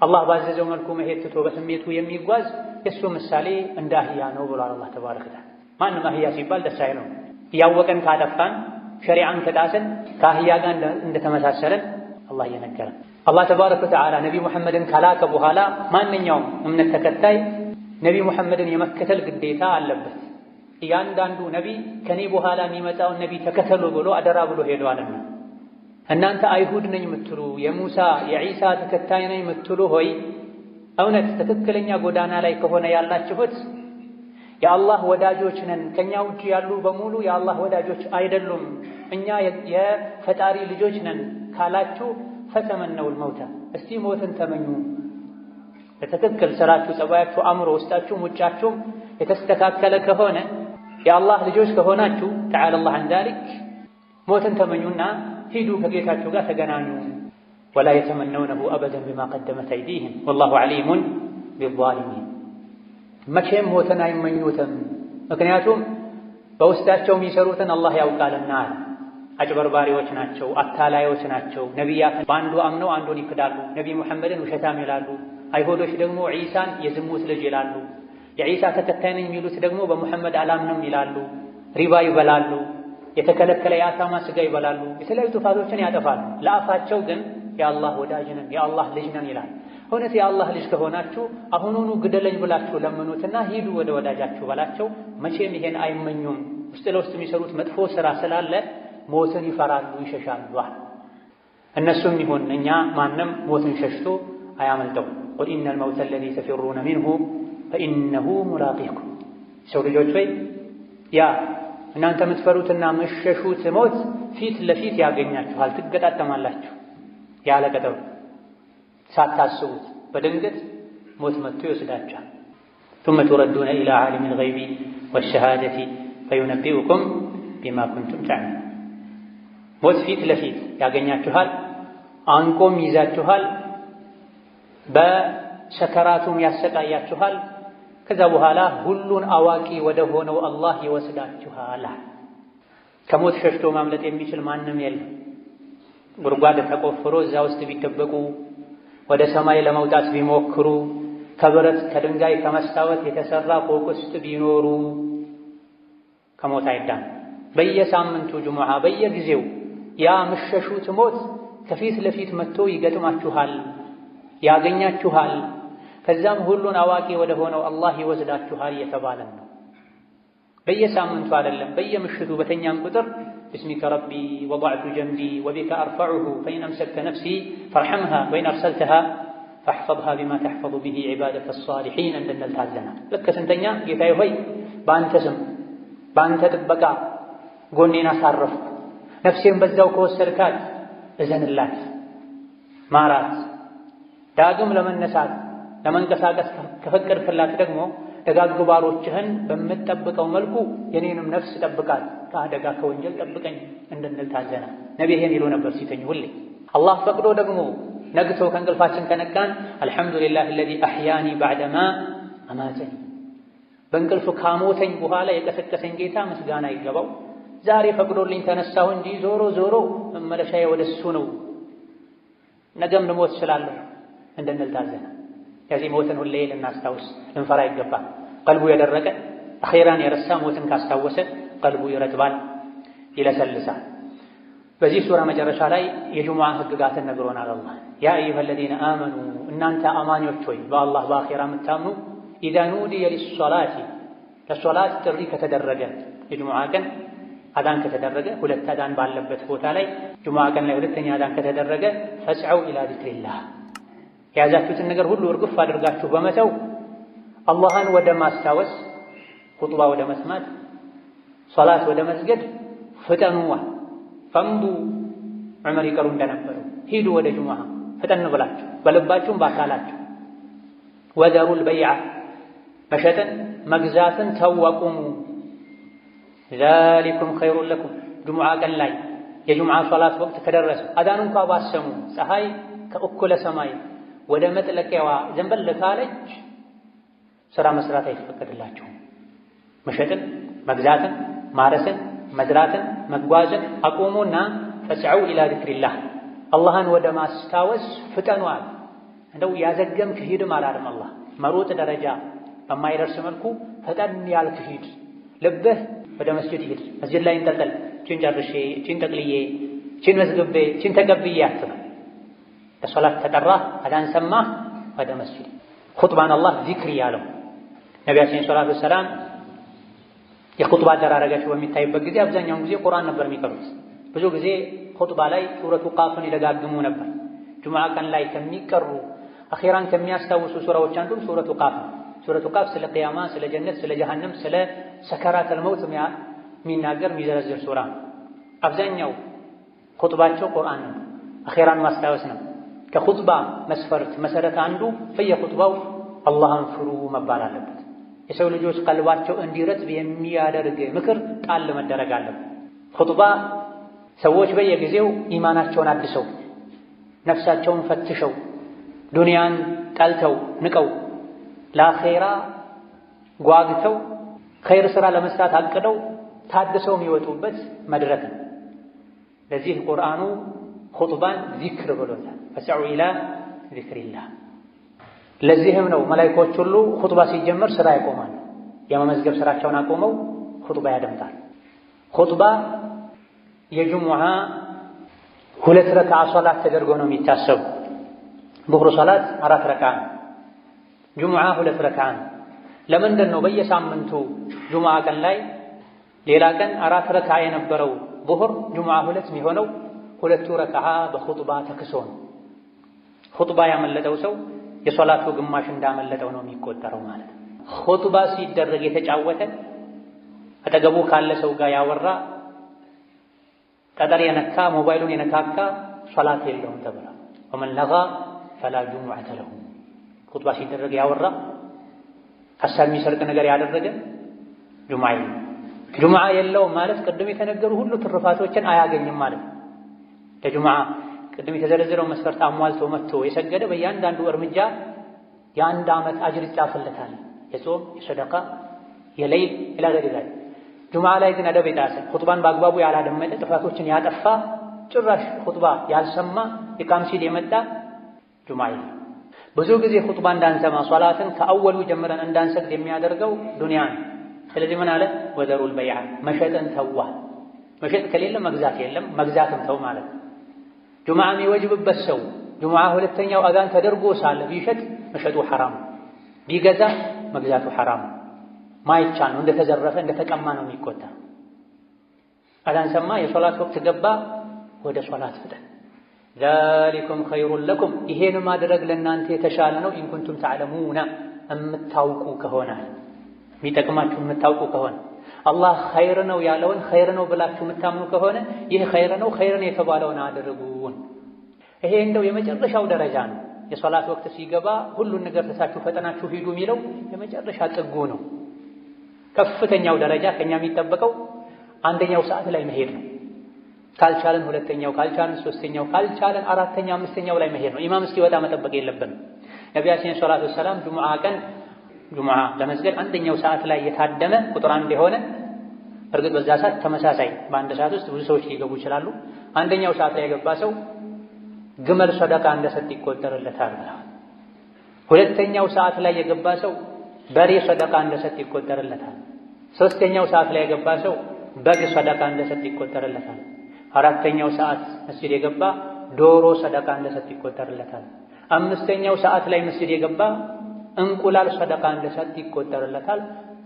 አላህ ባዘዘው መልኩ መሄድ ትቶ በስሜቱ የሚጓዝ የሱ ምሳሌ እንደ አህያ ነው ብሏል አላህ ተባረከ ወተዓላ። ማንም አህያ ሲባል ደስ አይለው። እያወቀን ካጠፋን ሸሪዓን ከጣስን ከአህያ ጋር እንደተመሳሰለን አላህ እየነገረን። አላህ ተባረከ ወተዓላ ነቢ ሙሐመድን ከላከ በኋላ ማንኛውም እምነት ተከታይ ነቢ ሙሐመድን የመከተል ግዴታ አለበት። እያንዳንዱ ነቢ ከኔ በኋላ የሚመጣውን ነቢ ተከተሉ ብሎ አደራ ብሎ ሄዷልና እናንተ አይሁድ ነኝ የምትሉ የሙሳ የዒሳ ተከታይ ነኝ የምትሉ ሆይ እውነት ትክክለኛ ጎዳና ላይ ከሆነ ያላችሁት የአላህ ወዳጆች ነን፣ ከኛ ውጭ ያሉ በሙሉ የአላህ ወዳጆች አይደሉም፣ እኛ የፈጣሪ ልጆች ነን ካላችሁ ፈተመነውል መውታ፣ እስቲ ሞትን ተመኙ። በትክክል ስራችሁ፣ ጸባያችሁ፣ አእምሮ፣ ውስጣችሁም ውጫችሁም የተስተካከለ ከሆነ የአላህ ልጆች ከሆናችሁ ተዓላ አላህ ዐን ዛሊክ ሞትን ተመኙና ሂዱ ከጌታችሁ ጋር ተገናኙ። ወላ የተመነውነሁ አበደን ቢማ ቀደመት አይዲህም ወላሁ ዐሊሙን ቢዛሊሚን። መቼም ሞትን አይመኙትም፣ ምክንያቱም በውስጣቸው የሚሰሩትን አላህ ያውቃልና። አጭበርባሪዎች ናቸው፣ አታላዮች ናቸው። ነቢያትን በአንዱ አምነው አንዱን ይክዳሉ። ነቢ ሙሐመድን ውሸታም ይላሉ። አይሁዶች ደግሞ ዒሳን የዝሙት ልጅ ይላሉ። የዒሳ ተከታይ ነኝ የሚሉት ደግሞ በሙሐመድ አላምንም ይላሉ። ሪባ ይበላሉ። የተከለከለ የአሳማ ስጋ ይበላሉ። የተለያዩ ጥፋቶችን ያጠፋሉ። ለአፋቸው ግን የአላህ ወዳጅ ነን የአላህ ልጅ ነን ይላል። እውነት የአላህ ልጅ ከሆናችሁ አሁኑኑ ግደለኝ ብላችሁ ለምኑትና ሂዱ ወደ ወዳጃችሁ በላቸው። መቼም ይሄን አይመኙም። ውስጥ ለውስጥ የሚሰሩት መጥፎ ስራ ስላለ ሞትን ይፈራሉ፣ ይሸሻሉ። እነሱም ይሁን እኛ ማንም ሞትን ሸሽቶ አያመልጠው። ቁል ኢነል መውተ አለዚ ተፊሩነ ሚንሁ ፈኢነሁ ሙላቂኩም። ሰው ልጆች ወይ ያ እናንተ የምትፈሩትና የምትሸሹት ሞት ፊት ለፊት ያገኛችኋል፣ ትገጣጠማላችሁ። ያለ ቀጠሮ ሳታስቡት በድንገት ሞት መጥቶ ይወስዳችኋል። ثم تردون إلى عالم الغيب والشهادة فينبئكم بما كنتم تعملون። ሞት ፊት ለፊት ያገኛችኋል፣ አንቆም ይዛችኋል፣ በሰከራቱም ያሰቃያችኋል። ከዛ በኋላ ሁሉን አዋቂ ወደ ሆነው አላህ ይወስዳችኋል። ከሞት ሸሽቶ ማምለጥ የሚችል ማንም የለም። ጉድጓድ ተቆፍሮ እዛ ውስጥ ቢደበቁ፣ ወደ ሰማይ ለመውጣት ቢሞክሩ፣ ከብረት ከድንጋይ ከመስታወት የተሰራ ፎቅ ውስጥ ቢኖሩ ከሞት አይዳን። በየሳምንቱ ጁሙዓ በየጊዜው ያ ምሸሹት ሞት ከፊት ለፊት መጥቶ ይገጥማችኋል፣ ያገኛችኋል። ከዛም ሁሉን አዋቂ ወደ ሆነው አላህ ይወስዳችኋል የተባለን ነው። በየሳምንቱ አይደለም፣ በየምሽቱ በተኛም ቁጥር باسمك ربي وضعت جنبي وبك أرفعه فإن أمسكت نفسي فارحمها وإن أرسلتها فاحفظها بما تحفظ به عبادك الصالحين عندنا التعزنا لك سنتنيا ጌታዬ ሆይ በአንተ ስም በአንተ ጥበቃ ጎኔን አሳረፍኩ ነፍሴን በዛው ከወሰድካት እዘንላት ማራት ዳግም ለመነሳት ለመንቀሳቀስ ከፈቀድክላት ደግሞ ደጋግ ባሮችህን በመጠብቀው መልኩ የኔንም ነፍስ ጠብቃት ከአደጋ ከወንጀል ጠብቀኝ እንድንል ታዘና ነብይ ይሄን ይሉ ነበር ሲተኙ ሁሌ አላህ ፈቅዶ ደግሞ ነግቶ ከእንቅልፋችን ከነቃን አልሐምዱሊላህ الذي احياني بعدما اماتني በእንቅልፍ ካሞተኝ በኋላ የቀሰቀሰኝ ጌታ ምስጋና ይገባው ዛሬ ፈቅዶልኝ ተነሳሁ እንጂ ዞሮ መመለሻዬ ወደሱ ነው ነገም ልሞት እችላለሁ እንድንል ታዘና ከዚህ ሞትን ሁሌ ልናስታውስ ልንፈራ ይገባል ቀልቡ የደረቀ አኺራን የረሳ ሞትን ካስታወሰ ቀልቡ ይረጥባል ይለሰልሳል በዚህ ሱራ መጨረሻ ላይ የጁሙዓ ህግጋትን ነግሮናል አላህ ያ አዩሀ الذين آمنوا እናንተ አማኞች ሆይ በአላህ በአኺራ የምታምኑ إذا نودي للصلاة ለሶላት ጥሪ ከተደረገ የጁሙዓ ቀን አዳን ከተደረገ ሁለት አዳን ባለበት ቦታ ላይ ጁሙዓ ቀን ላይ ሁለተኛ አዳን ከተደረገ ፈስዑ ኢላ ዚክሪላህ የያዛችሁትን ነገር ሁሉ እርግፍ አድርጋችሁ በመተው አላህን ወደ ማስታወስ ኹጥባ ወደ መስማት ሶላት ወደ መስገድ ፍጠኑዋ ፈምዱ ዑመር ይቀሩ እንደነበሩ ሂዱ ወደ ጁሙዓ ፍጠን ብላችሁ በልባችሁም በአካላችሁ ወደሩል በይዓ መሸጥን መግዛትን ተወቁሙ ዛሊኩም ኸይሩን ለኩም ጁሙዓ ቀን ላይ የጁሙዓ ሶላት ወቅት ከደረሰ አዳን እንኳን ባሰሙ ፀሐይ ከእኩለ ሰማይ ወደ መጥለቂያዋ ዘንበል ካለች ስራ መስራት አይፈቀድላችሁም መሸጥን መግዛትን ማረስን መዝራትን መጓዝን አቁሙና ፈስዑ ኢላ ዚክሪላህ አላህን ወደ ማስታወስ ፍጠኗል እንደው ያዘገምክ ሂድም አላለም አላህ መሮጥ ደረጃ በማይደርስ መልኩ ፈጠን ያልክ ሂድ ልብህ ወደ መስጂድ ሂድ መስጂድ ላይ እንጠልጠል ቺን ጨርሼ ቺን ጠቅልዬ ቺን መስግቤ ቺን ተቀብዬ አትበል ለሶላት ተጠራ አዳን ሰማ ወደ መስጂድ ኹጥባን አላህ ዚክር ያለው ነቢያችን ሰለላሁ ዐለይሂ ወሰለም የኹጥባ አደራረጋቸው በሚታይበት ጊዜ አብዛኛውን ጊዜ ቁርአን ነበር የሚቀሩት ብዙ ጊዜ ኹጥባ ላይ ሱረቱ ቃፍን ይደጋግሙ ነበር ጁሙዓ ቀን ላይ ከሚቀሩ አኺራን ከሚያስታውሱ ሱራዎች አንዱም ሱረቱ ቃፍ ሱረቱ ቃፍ ስለ ቂያማ ስለ ጀነት ስለ ጀሃነም ስለ ሰከራተል መውት የሚናገር የሚዘረዝር ሱራ አብዛኛው ኹጥባቸው ቁርአን ነው አኺራን ማስታወስ ነው ከኹጥባ መስፈርት መሰረት አንዱ በየኹጥባው አላህን ፍሩ መባል አለበት የሰው ልጆች ቀልባቸው እንዲረጥብ የሚያደርግ ምክር ጣል መደረግ አለበት ኹጥባ ሰዎች በየጊዜው ኢማናቸውን አድሰው ነፍሳቸውን ፈትሸው ዱንያን ጠልተው ንቀው ለአኺራ ጓግተው ኸይር ስራ ለመስራት አቅደው ታድሰው የሚወጡበት መድረክ ነው ለዚህ ቁርአኑ ኹጥባን ዚክር ብሎታል ፈስዑ ኢላ ዚክሪላህ ለዚህም ነው መላእክቶች ሁሉ ኹጥባ ሲጀመር ስራ ያቆማሉ የመመዝገብ ስራቸውን አቆመው ኹጥባ ያደምጣል ኹጥባ የጁሙዓ ሁለት ረካዓ ሶላት ተደርጎ ነው የሚታሰቡ ዙህር ሶላት 4 ረካዓ ጁሙዓ 2 ረካዓ ለምንድን ነው በየሳምንቱ ጁሙዓ ቀን ላይ ሌላ ቀን 4 ረካዓ የነበረው ዙህር ጁሙዓ 2 የሚሆነው ሁለቱ ረካዓ በኹጥባ ተክሶ ነው ኹጥባ ያመለጠው ሰው የሶላቱ ግማሽ እንዳመለጠው ነው የሚቆጠረው ማለት ኹጥባ ሲደረግ የተጫወተ አጠገቡ ካለ ሰው ጋር ያወራ ጠጠር የነካ ሞባይሉን የነካካ ሶላት የለውም ተብሏል ወመን ለጋ ፈላ ጁሙዐተ ለሁ ኹጥባ ሲደረግ ያወራ ሐሳብ የሚሰርቅ ነገር ያደረገ ጁሙዓ የለውም ማለት ቅድም የተነገሩ ሁሉ ትርፋቶችን አያገኝም ማለት ለጁሙዓ ቅድም የተዘረዘረው መስፈርት አሟልቶ መጥቶ የሰገደ በእያንዳንዱ እርምጃ የአንድ ዓመት አጅር ይጻፍለታል የጾም የሰደቃ የሌይል ኢላ ገሪዛይ ጁሙዓ ላይ ግን አደብ የጣሰ ኹጥባን በአግባቡ ያላደመጠ ጥፋቶችን ያጠፋ ጭራሽ ኹጥባ ያልሰማ ኢቃም ሲል የመጣ ጁሙዓ ብዙ ጊዜ ኹጥባ እንዳንሰማ ሶላትን ከአወሉ ጀምረን እንዳንሰግድ የሚያደርገው ዱንያ ነው ስለዚህ ምን አለ ወዘሩል በይዓ መሸጥን ተዋ መሸጥ ከሌለ መግዛት የለም መግዛትም ተው ማለት ጁሙዓ የሚወጅብበት ሰው ጁሙዓ ሁለተኛው አዛን ተደርጎ ሳለ ቢሸጥ መሸጡ ሐራም ቢገዛ መግዛቱ ሐራም ማይቻል ነው እንደተዘረፈ እንደተቀማ ነው የሚቆጠር አዛን ሰማ የሶላት ወቅት ገባ ወደ ሶላት ፍጠን። ዛሊኩም ኸይሩን ለኩም ይሄን ማድረግ ለእናንተ የተሻለ ነው። ኢን ኩንቱም ተዕለሙና እምታውቁ ከሆነ የሚጠቅማችሁ የምታውቁ ከሆነ አላህ ኸይር ነው ያለውን ኸይር ነው ብላችሁ የምታምኑ ከሆነ ይህ ኸይር ነው የተባለውን አድርጉን። ይሄ እንደው የመጨረሻው ደረጃ ነው። የሶላት ወቅት ሲገባ ሁሉን ነገር ተሳችሁ ፈጠናችሁ ሂዱ የሚለው የመጨረሻ ጥጉ ነው። ከፍተኛው ደረጃ ከኛ የሚጠበቀው አንደኛው ሰዓት ላይ መሄድ ነው። ካልቻለን ሁለተኛው፣ ካልቻለን ሶስተኛው፣ ካልቻለን አራተኛ አምስተኛው ላይ መሄድ ነው። ኢማም እስኪወጣ መጠበቅ የለብንም። ነቢያችን ሰለላሁ ዐለይሂ ወሰለም ጁሙዓ ለመስገድ አንደኛው ሰዓት ላይ የታደመ ቁጥር አንድ የሆነ እርግጥ በዛ ሰዓት ተመሳሳይ በአንድ ሰዓት ውስጥ ብዙ ሰዎች ሊገቡ ይችላሉ። አንደኛው ሰዓት ላይ የገባ ሰው ግመል ሰደቃ እንደሰጥ ይቆጠርለታል ብለዋል። ሁለተኛው ሰዓት ላይ የገባ ሰው በሬ ሰደቃ እንደሰጥ ይቆጠርለታል። ሶስተኛው ሰዓት ላይ የገባ ሰው በግ ሰደቃ እንደሰጥ ይቆጠርለታል። አራተኛው ሰዓት መስጂድ የገባ ዶሮ ሰደቃ እንደሰጥ ይቆጠርለታል። አምስተኛው ሰዓት ላይ መስጂድ የገባ እንቁላል ሰደቃ እንደሰጥ ይቆጠርለታል።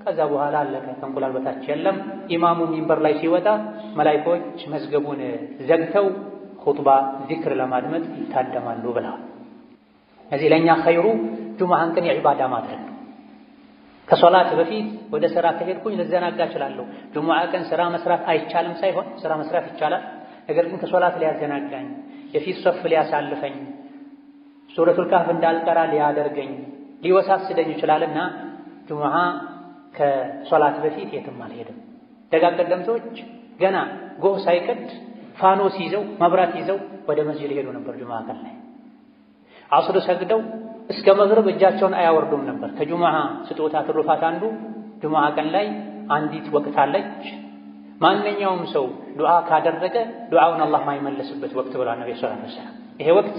ከዛ በኋላ አለቀ። ከእንቁላል በታች የለም። ኢማሙ ሚንበር ላይ ሲወጣ መላኢኮች መዝገቡን ዘግተው ኹጥባ ዚክር ለማድመጥ ይታደማሉ ብለዋል። እዚህ ለእኛ ኸይሩ ጁሙዓን ቀን የዒባዳ ማድረግ ነው። ከሶላት በፊት ወደ ስራ ከሄድኩኝ ልዘናጋ እችላለሁ። ጁሙዓ ቀን ስራ መስራት አይቻልም ሳይሆን ስራ መስራት ይቻላል። ነገር ግን ከሶላት ሊያዘናጋኝ፣ የፊት ሶፍ ሊያሳልፈኝ፣ ሱረቱል ካህፍ እንዳልቀራ ሊያደርገኝ፣ ሊወሳስደኝ ይችላልና ጁሙዓ ከሶላት በፊት የትም አልሄድም። ደጋግ ቀደምቶች ገና ጎህ ሳይቀድ ፋኖስ ይዘው መብራት ይዘው ወደ መስጂድ ሄዱ ነበር። ጁሙዓ ቀን ላይ ዐስር ሰግደው እስከ መግሪብ እጃቸውን አያወርዱም ነበር። ከጁሙዓ ስጦታ ትሩፋት አንዱ ጁሙዓ ቀን ላይ አንዲት ወቅት አለች። ማንኛውም ሰው ዱዓ ካደረገ ዱዓውን አላህ ማይመለስበት ወቅት ብሏል ነብዩ ሰለላሁ ዐለይሂ ወሰለም። ይሄ ወቅት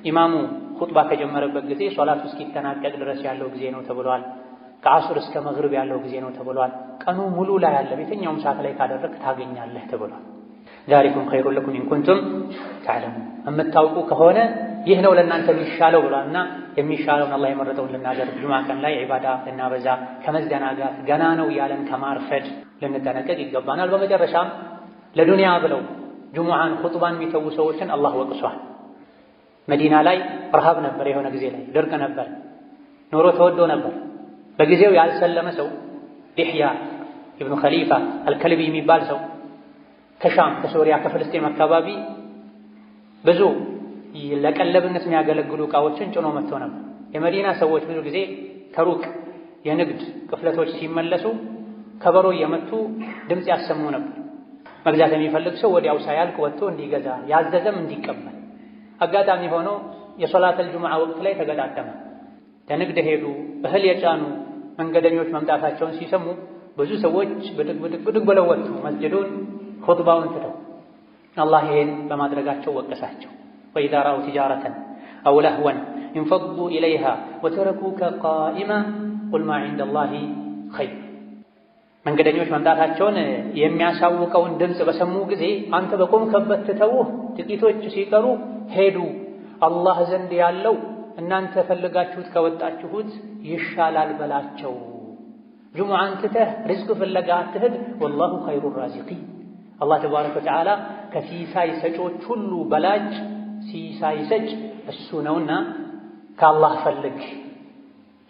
ኢማሙ ኹጥባ ከጀመረበት ጊዜ ሶላቱ እስኪጠናቀቅ ድረስ ያለው ጊዜ ነው ተብሏል። ከዐስር እስከ መግሪብ ያለው ጊዜ ነው ተብሏል። ቀኑ ሙሉ ላይ ያለ የትኛውም ሰዓት ላይ ካደረግ ታገኛለህ ተብሏል። ዛሊኩም ኸይሩን ለኩም ኢን ኩንቱም ተዕለሙን የምታውቁ ከሆነ ይህ ነው ለእናንተ የሚሻለው ብሏልና የሚሻለውን አላህ የመረጠውን ልናደርግ ጁሙዓ ቀን ላይ ዒባዳ ልናበዛ ከመዘናጋት ገና ነው ያለን ከማርፈድ ልንጠነቀቅ ይገባናል። በመጨረሻም ለዱንያ ብለው ጁሙዓን ኹጥባን የሚተዉ ሰዎችን አላህ ወቅሷል። መዲና ላይ ረሃብ ነበር፣ የሆነ ጊዜ ላይ ድርቅ ነበር፣ ኑሮ ተወዶ ነበር። በጊዜው ያልሰለመ ሰው ዲሕያ ኢብኑ ኸሊፋ አልከልቢ የሚባል ሰው ከሻም ከሶሪያ ከፍልስጤም አካባቢ ብዙ ለቀለብነት የሚያገለግሉ ዕቃዎችን ጭኖ መጥቶ ነበር። የመዲና ሰዎች ብዙ ጊዜ ከሩቅ የንግድ ቅፍለቶች ሲመለሱ ከበሮ እየመቱ ድምፅ ያሰሙ ነበር። መግዛት የሚፈልግ ሰው ወዲያው ሳያልቅ ወጥቶ እንዲገዛ ያዘዘም እንዲቀበል። አጋጣሚ ሆኖ የሶላተል ጁሙዓ ወቅት ላይ ተገጣጠመ። ለንግድ ሄዱ። እህል የጫኑ መንገደኞች መምጣታቸውን ሲሰሙ ብዙ ሰዎች ብድግ ብለው ወጡ መስጅዱን ኹጥባውን ትተው። አላህ ይሄን በማድረጋቸው ወቀሳቸው። ወኢዛ ረአው ቲጃረተን አው ለህወን እንፈዱ ኢለይሃ ወተረኩከ ቃኢማ ቁል ማ ዒንደላሂ ኸይር። መንገደኞች መምጣታቸውን የሚያሳውቀውን ድምፅ በሰሙ ጊዜ አንተ በቆምከበት ትተውህ ጥቂቶች ሲቀሩ ሄዱ። አላህ ዘንድ ያለው እናንተ ፈልጋችሁት ከወጣችሁት ይሻላል በላቸው። ጁሙዓን ትተህ ሪዝቅ ፍለጋ አትሂድ። ወላሁ ኸይሩ ራዚቂን። አላህ ተባረከ ወተዓላ ከሲሳይ ሰጮች ሁሉ በላጭ ሲሳይ ሰጭ እሱ ነውና ከአላህ ፈልግ።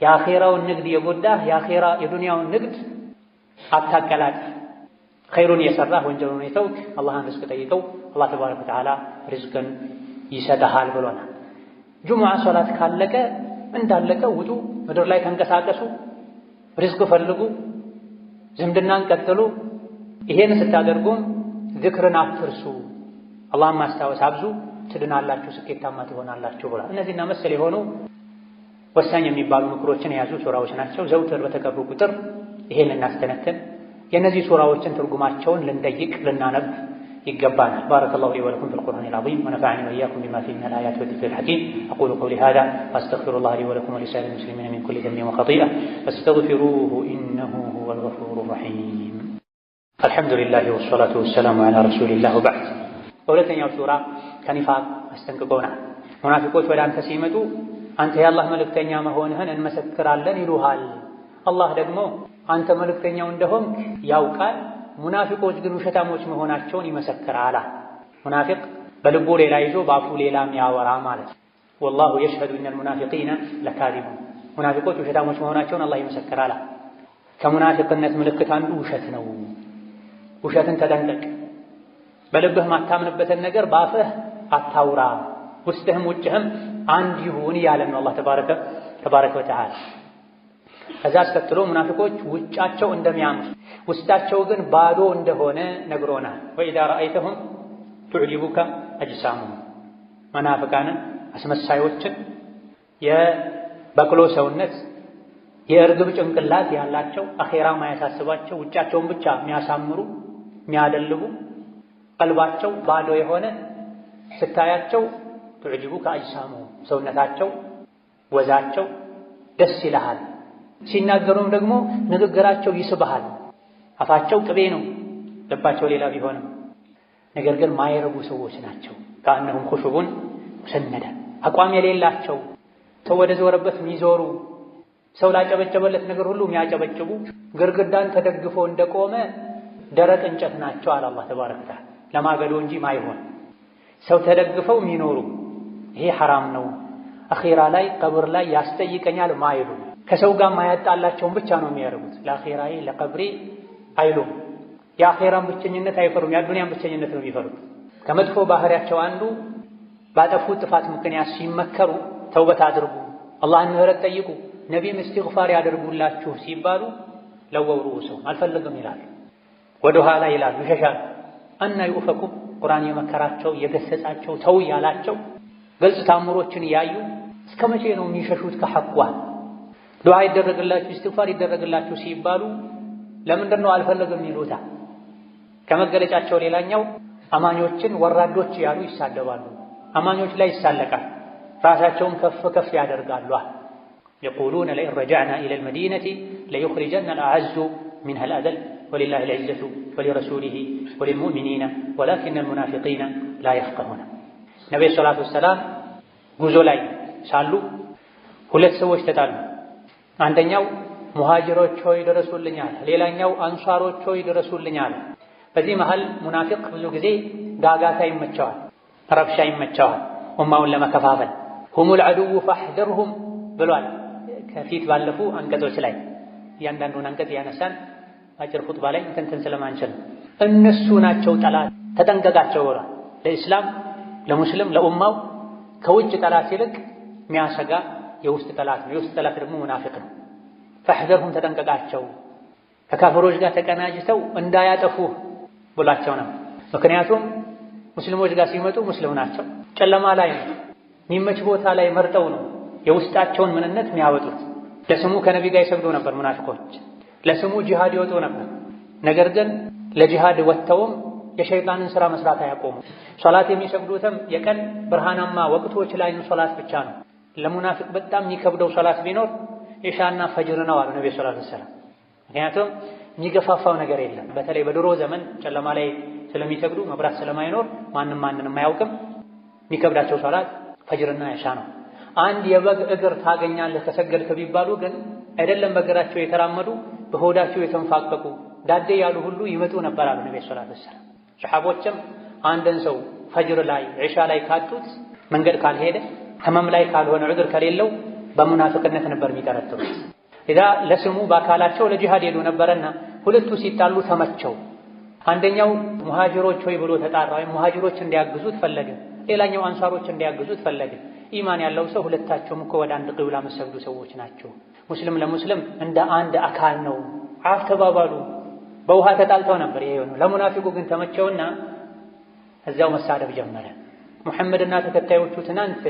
የአኼራውን ንግድ የጎዳህ የዱንያውን ንግድ አታቀላጥ። ኸይሩን የሰራህ ወንጀሉን የተውክ አላህን ሪዝቅ ጠይቀው፣ አላህ ተባረከ ወተዓላ ሪዝቅን ይሰጥሃል ብሎናል። ጁሙዓ ሶላት ካለቀ እንዳለቀ ውጡ፣ ምድር ላይ ተንቀሳቀሱ፣ ሪዝቅ ፈልጉ፣ ዝምድናን ቀጥሉ። ይሄን ስታደርጉም ዝክርን አትርሱ፣ አላህን ማስታወስ አብዙ፣ ትድናላችሁ፣ ስኬታማ ትሆናላችሁ ብሏል። እነዚህና መሰል የሆኑ ወሳኝ የሚባሉ ምክሮችን የያዙ ሱራዎች ናቸው። ዘውትር በተቀሩ ቁጥር ይሄን ልናስተነትን የእነዚህ ሱራዎችን ትርጉማቸውን ልንጠይቅ ልናነብ ይገባናል። ባረከላሁ ሊ ወለኩም ፊል ቁርአኒል ዐዚም ወነፈዐኒ ወኢያኩም ቢማ ፊሂ ሚነል አያቲ ወዚክሪል ሐኪም አቁሉ ቀውሊ ሃዛ ወአስተግፊሩላህ ሊ ወለኩም ወሊሳኢሪል ሙስሊሚና ሚን ኩሊ ዘንቢን ወኸጢአ ፈስተግፊሩሁ ኢነሁ ሁወል ገፉሩር ረሒም። አልሐምዱሊላህ ወሰላቱ ወሰላሙ ዐላ ረሱሊላህ ወበዕድ። በሁለተኛው ሱራ ከኒፋቅ አስጠንቅቆናል። ሙናፊቆች ወደ አንተ ሲመጡ አንተ የአላህ መልእክተኛ መሆንህን እንመሰክራለን ይሉሃል። አላህ ደግሞ አንተ መልእክተኛው እንደሆንክ ያውቃል፣ ሙናፊቆች ግን ውሸታሞች መሆናቸውን ይመሰክራል። ሙናፊቅ በልቡ ሌላ ይዞ በአፉ ሌላ የሚያወራ ማለት ነው። ወላሁ የሽሀዱ ኢነል ሙናፊቂነ ለካዚቡን ሙናፊቆች ውሸታሞች መሆናቸውን አላህ ይመሰክራል። ከሙናፊቅነት ምልክት አንዱ ውሸት ነው። ውሸትን ተጠንቀቅ። በልብህ ማታምንበትን ነገር በአፍህ አታውራ። ውስጥህም ውጭህም አንድ ይሁን እያለን ነው አላህ ተባረከ ወተዓላ። ከዛ አስከትሎ ሙናፊቆች ውጫቸው እንደሚያምር ውስጣቸው ግን ባዶ እንደሆነ ነግሮናል። ወኢዛ ረአይተሁም ቱዕጂቡከ አጅሳሙሁም መናፍቃንን አስመሳዮችን የበቅሎ ሰውነት የእርግብ ጭንቅላት ያላቸው አኼራ ማያሳስባቸው ውጫቸውን ብቻ የሚያሳምሩ የሚያደልቡ ቀልባቸው ባዶ የሆነ ስታያቸው ቱዕጂቡከ አጅሳሙሁም ሰውነታቸው ወዛቸው ደስ ይልሃል። ሲናገሩም ደግሞ ንግግራቸው ይስብሃል። አፋቸው ቅቤ ነው፣ ልባቸው ሌላ ቢሆንም ነገር ግን ማይረቡ ሰዎች ናቸው። ከአነሁም ኹሹቡን ሙሰነዳ አቋም የሌላቸው ሰው ወደ ዞረበት የሚዞሩ ሰው ላጨበጨበለት ነገር ሁሉ የሚያጨበጭቡ ግርግዳን ተደግፎ እንደቆመ ደረቅ እንጨት ናቸው አለ አላህ ተባረከ ወተዓላ። ለማገዶ እንጂ ማይሆን ሰው ተደግፈው የሚኖሩ ይሄ ሐራም ነው፣ አኺራ ላይ ቀብር ላይ ያስጠይቀኛል ማይሉ ከሰው ጋር ማያጣላቸውን ብቻ ነው የሚያደርጉት። ለአኺራዬ ለቀብሬ አይሉም። የአኺራን ብቸኝነት አይፈሩም፣ የአዱንያን ብቸኝነት ነው የሚፈሩት። ከመጥፎ ባህሪያቸው አንዱ ባጠፉት ጥፋት ምክንያት ሲመከሩ ተውበት አድርጉ፣ አላህን ምህረት ጠይቁ፣ ነቢይም እስትግፋር ያደርጉላችሁ ሲባሉ ለወው ሩኡሰው አልፈልግም ይላሉ፣ ወደ ኋላ ይላሉ፣ ይሸሻሉ። አና ዩፈኩም ቁርአን የመከራቸው የገሰጻቸው ተው ያላቸው ግልጽ ታምሮችን እያዩ እስከ መቼ ነው የሚሸሹት ከሐቋ? ዱዓ ይደረግላችሁ እስትግፋር ይደረግላችሁ ሲባሉ ለምንድን ነው አልፈልግም ይሉታ? ከመገለጫቸው ሌላኛው አማኞችን ወራዶች ያሉ ይሳደባሉ፣ አማኞች ላይ ይሳለቃል፣ ራሳቸውን ከፍ ከፍ ያደርጋሉ። የቁሉነ ለኢን ረጀዕና ኢለል መዲነቲ ለዩኽሪጀና አልአዐዙ ሚንሀል አዘል ወሊላሂል ዒዘቱ ወሊረሱሊሂ ወሊልሙእሚኒነ ወላኪነል ሙናፊቂነ ላ የፍቀሁነ። ነቢዩ ሰላቱ ወሰላም ጉዞ ላይ ሳሉ ሁለት ሰዎች ተጣሉ። አንደኛው ሙሃጅሮች ሆይ ድረሱልኛል፣ ሌላኛው አንሷሮች ሆይ ድረሱልኛል። በዚህ መሃል ሙናፊቅ ብዙ ጊዜ ጋጋታ ይመቸዋል፣ ረብሻ ይመቸዋል፣ ኡማውን ለመከፋፈል። ሁሙል ዐዱው ፈሕደርሁም ብሏል ከፊት ባለፉ አንቀጾች ላይ። እያንዳንዱን አንቀጽ ያነሳን አጭር ኹጥባ ላይ እንትን ስለማንችል እነሱ ናቸው ጠላት ተጠንቀቃቸው ብሏል። ለኢስላም ለሙስሊም ለኡማው ከውጭ ጠላት ይልቅ የሚያሰጋ የውስጥ ጠላት ነው። የውስጥ ጠላት ደግሞ ሙናፊቅ ነው። ፈሕደርሁም ተጠንቀቃቸው፣ ከካፍሮች ጋር ተቀናጅተው እንዳያጠፉህ ብሏቸው ነው። ምክንያቱም ሙስሊሞች ጋር ሲመጡ ሙስሊም ናቸው፣ ጨለማ ላይ ነው፣ የሚመች ቦታ ላይ መርጠው ነው የውስጣቸውን ምንነት የሚያወጡት። ለስሙ ከነቢ ጋር ይሰግዱ ነበር ሙናፊቆች፣ ለስሙ ጂሃድ ይወጡ ነበር። ነገር ግን ለጂሃድ ወጥተውም የሸይጣንን ሥራ መስራት አያቆሙ። ሶላት የሚሰግዱትም የቀን ብርሃናማ ወቅቶች ላይ ሶላት ብቻ ነው። ለሙናፊቅ በጣም የሚከብደው ሶላት ቢኖር ኢሻና ፈጅር ነው አሉ ነብዩ ሰለላሁ ዐለይሂ ወሰለም። ምክንያቱም የሚገፋፋው ነገር የለም። በተለይ በድሮ ዘመን ጨለማ ላይ ስለሚሰግዱ መብራት ስለማይኖር ማንንም አያውቅም። የሚከብዳቸው ሶላት ፈጅርና ኢሻ ነው። አንድ የበግ እግር ታገኛለህ ከሰገድክ ቢባሉ ግን አይደለም በእግራቸው የተራመዱ በሆዳቸው የተንፋቀቁ ዳዴ ያሉ ሁሉ ይመጡ ነበር አሉ ነብዩ ሰለላሁ ዐለይሂ ወሰለም። ሰሐቦችም አንድን ሰው ፈጅር ላይ ኢሻ ላይ ካጡት መንገድ ካልሄደ ህመም ላይ ካልሆነ ዑድር ከሌለው በሙናፊቅነት ነበር የሚጠረጥሩት። ኢዛ ለስሙ በአካላቸው ለጂሃድ ሄዱ ነበርና ሁለቱ ሲጣሉ ተመቸው። አንደኛው ሙሃጅሮች ሆይ ብሎ ተጣራ፣ ወይም ሙሃጅሮች እንዲያግዙት ፈለገ። ሌላኛው አንሳሮች እንዲያግዙት ፈለገ። ኢማን ያለው ሰው ሁለታቸውም እኮ ወደ አንድ ቂብላ የሚሰግዱ ሰዎች ናቸው። ሙስሊም ለሙስሊም እንደ አንድ አካል ነው። አፍ ተባባሉ። በውሃ ተጣልተው ነበር ይሄ ነው። ለሙናፊቁ ግን ተመቸውና እዚያው መሳደብ ጀመረ። ሙሐመድና ተከታዮቹ ትናንት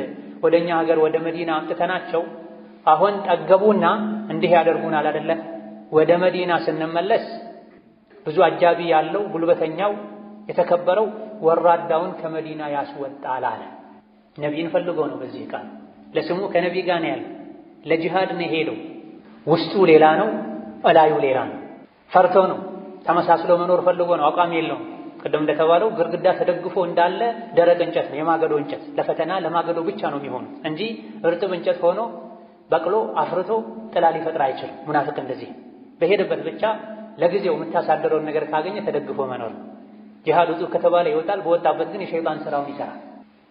ወደኛ ሀገር ወደ መዲና አምጥተናቸው አሁን ጠገቡና እንዲህ ያደርጉናል አይደለ? ወደ መዲና ስንመለስ ብዙ አጃቢ ያለው ጉልበተኛው የተከበረው ወራዳውን ከመዲና ያስወጣል አለ። ነቢይን ፈልገው ነው። በዚህ ቃል ለስሙ ከነቢ ጋር ነው ያለው። ለጂሃድ ነው ሄደው፣ ውስጡ ሌላ ነው፣ እላዩ ሌላ ነው። ፈርቶ ነው፣ ተመሳስሎ መኖር ፈልጎ ነው። አቋም የለውም። ቅድም እንደተባለው ግርግዳ ተደግፎ እንዳለ ደረቅ እንጨት ነው፣ የማገዶ እንጨት። ለፈተና ለማገዶ ብቻ ነው የሚሆኑት እንጂ እርጥብ እንጨት ሆኖ በቅሎ አፍርቶ ጥላ ሊፈጥር አይችልም። ሙናፊቅ እንደዚህ በሄደበት ብቻ ለጊዜው የምታሳደረውን ነገር ካገኘ ተደግፎ መኖር። ጂሃድ ውጡ ከተባለ ይወጣል፣ በወጣበት ግን የሸይጣን ስራውን ይሰራል።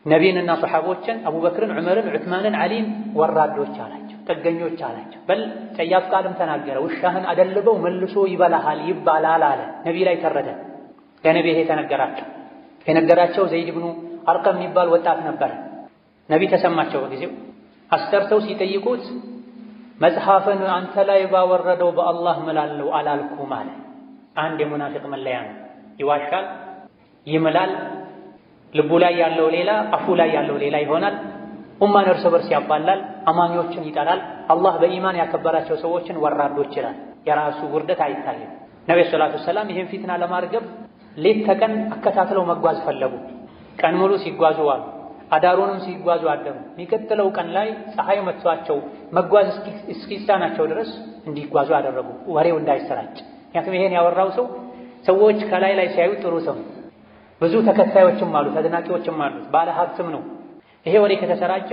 ነቢይንና ሰሓቦችን አቡበክርን፣ ዑመርን፣ ዑትማንን፣ ዓሊን ወራዶች አላቸው፣ ጥገኞች አላቸው። በል ጸያፍ ቃልም ተናገረ። ውሻህን አደልበው መልሶ ይበላሃል ይባላል አለ። ነቢይ ላይ ተረደ። ለነቢይ ይሄ ተነገራቸው። የነገራቸው ዘይድ ብኑ አርቀም የሚባል ወጣት ነበር። ነቢይ ተሰማቸው በጊዜው አስጠርተው ሲጠይቁት መጽሐፍን አንተ ላይ ባወረደው በአላህ እምላለሁ አላልኩም አለ። አንድ የሙናፊቅ መለያ ነው። ይዋሻል፣ ይምላል፣ ልቡ ላይ ያለው ሌላ አፉ ላይ ያለው ሌላ ይሆናል። ኡማን እርስ በርስ ያባላል፣ አማኞችን ይጠላል። አላህ በኢማን ያከበራቸው ሰዎችን ወራዶች ይላል። የራሱ ውርደት አይታይም። ነብዩ ሰለላሁ ዐለይሂ ወሰለም ይህን ፊትና ለማርገብ ሌት ተቀን አከታትለው መጓዝ ፈለጉ። ቀን ሙሉ ሲጓዙ ዋሉ፣ አዳሩንም ሲጓዙ አደሩ። የሚቀጥለው ቀን ላይ ፀሐይ መጥቷቸው መጓዝ እስኪሳናቸው ድረስ እንዲጓዙ አደረጉ፣ ወሬው እንዳይሰራጭ። ምክንያቱም ይሄን ያወራው ሰው ሰዎች ከላይ ላይ ሲያዩ ጥሩ ሰው፣ ብዙ ተከታዮችም አሉት፣ አድናቂዎችም አሉት፣ ባለ ሀብትም ነው። ይሄ ወሬ ከተሰራጨ